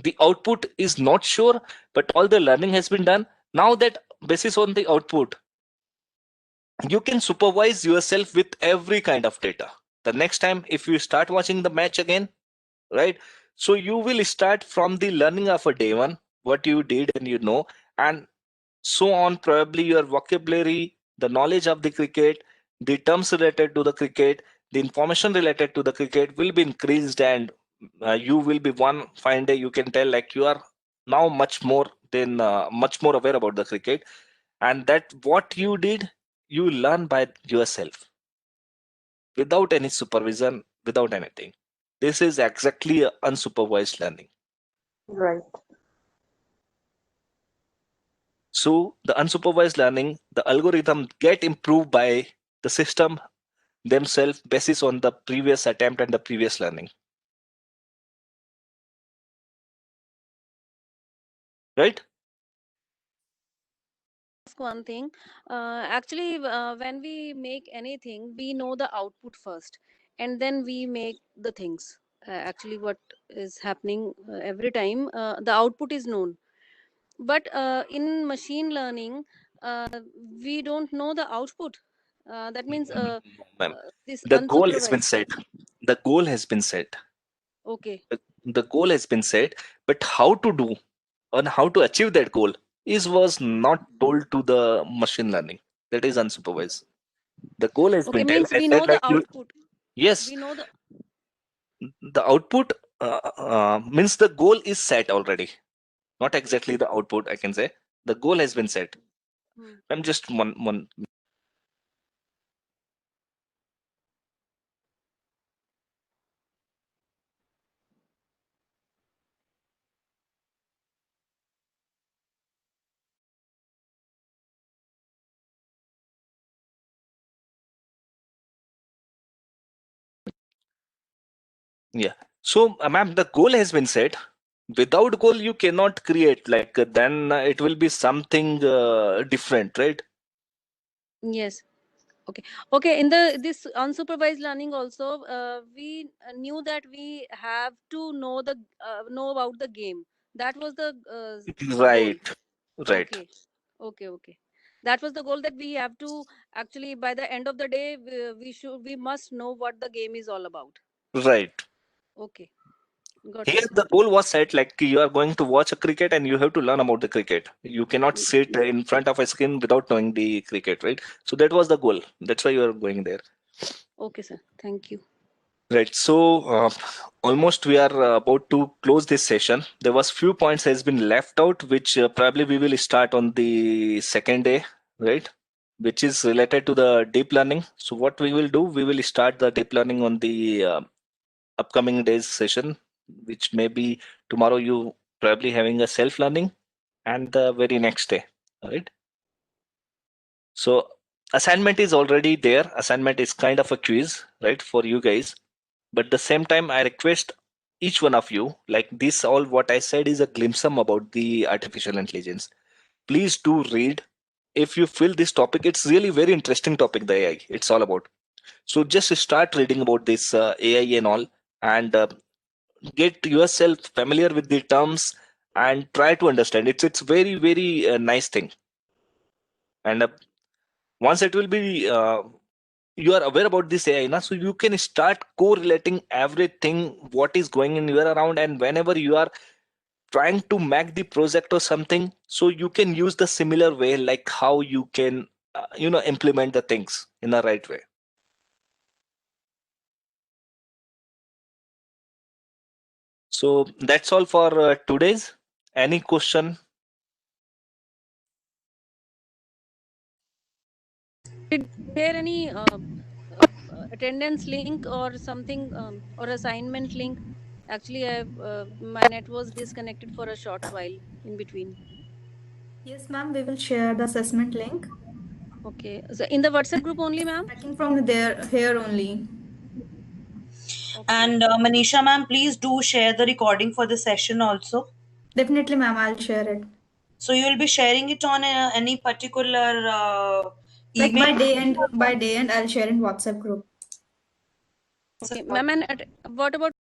the output is not sure, but all the learning has been done. Now that basis on the output, you can supervise yourself with every kind of data. The next time, if you start watching the match again, right? So you will start from the learning of a day one, what you did and you know, and so on. Probably your vocabulary, the knowledge of the cricket, the terms related to the cricket, the information related to the cricket will be increased, and you will be one fine day you can tell like you are now much more aware about the cricket, and that what you did you learn by yourself without any supervision, without anything. This is exactly unsupervised learning. Right. So the unsupervised learning, the algorithm get improved by the system themselves basis on the previous attempt and the previous learning. Right? Ask one thing. Actually, when we make anything, we know the output first, and then we make the things. Actually, what is happening every time, the output is known. But in machine learning, we don't know the output. That means Ma'am, this the goal has been unsupervised. set. The goal has been set. Okay. The goal has been set, but how to do and how to achieve that goal was not told to the machine learning. That is unsupervised. The goal has Okay, been told. means I we said know like the you. output. Yes, We know the. the output means the goal is set already. Not exactly the output, I can say. The goal has been set. I'm just one. Yeah. So, ma'am, the goal has been set. Without goal, you cannot create. Like then it will be something different, right? Yes. Okay, in the this unsupervised learning also, we knew that we have to know about the game. That was the goal. Right. Right. Okay. That was the goal, that we have to actually, by the end of the day, we must know what the game is all about. Right. Okay, got Here it. the goal was set like you are going to watch a cricket and you have to learn about the cricket. You cannot sit in front of a screen without knowing the cricket, right? So that was the goal. That's why you are going there. Okay, sir. Thank you. Right. So almost we are about to close this session. There was few points has been left out, which probably we will start on the second day, right? Which is related to the deep learning. So what we will do, we will start the deep learning on the upcoming days session, which may be tomorrow. You probably having a self learning, and the very next day, right? So assignment is already there. Assignment is kind of a quiz, right, for you guys. But at the same time, I request each one of you, like this, all what I said is a glimpse about the artificial intelligence. Please do read. If you feel this topic, it's really very interesting topic, the AI. It's all about. So just start reading about this AI and all, and get yourself familiar with the terms and try to understand. It's very very nice thing. And once it will be you are aware about this AI, na, so you can start correlating everything what is going in your around, and whenever you are trying to make the project or something, so you can use the similar way, like how you can implement the things in the right way. So that's all for today's. Any question? Did there any attendance link or something, or assignment link? Actually, my net was disconnected for a short while in between. Yes, ma'am, we will share the assessment link. Okay, so in the WhatsApp group only, ma'am? Checking from there, here only. And Manisha ma'am, please do share the recording for the session also. Definitely, ma'am, I'll share it. So you will be sharing it on any particular Like email? by day end, I'll share in WhatsApp group. Okay, ma'am, and what about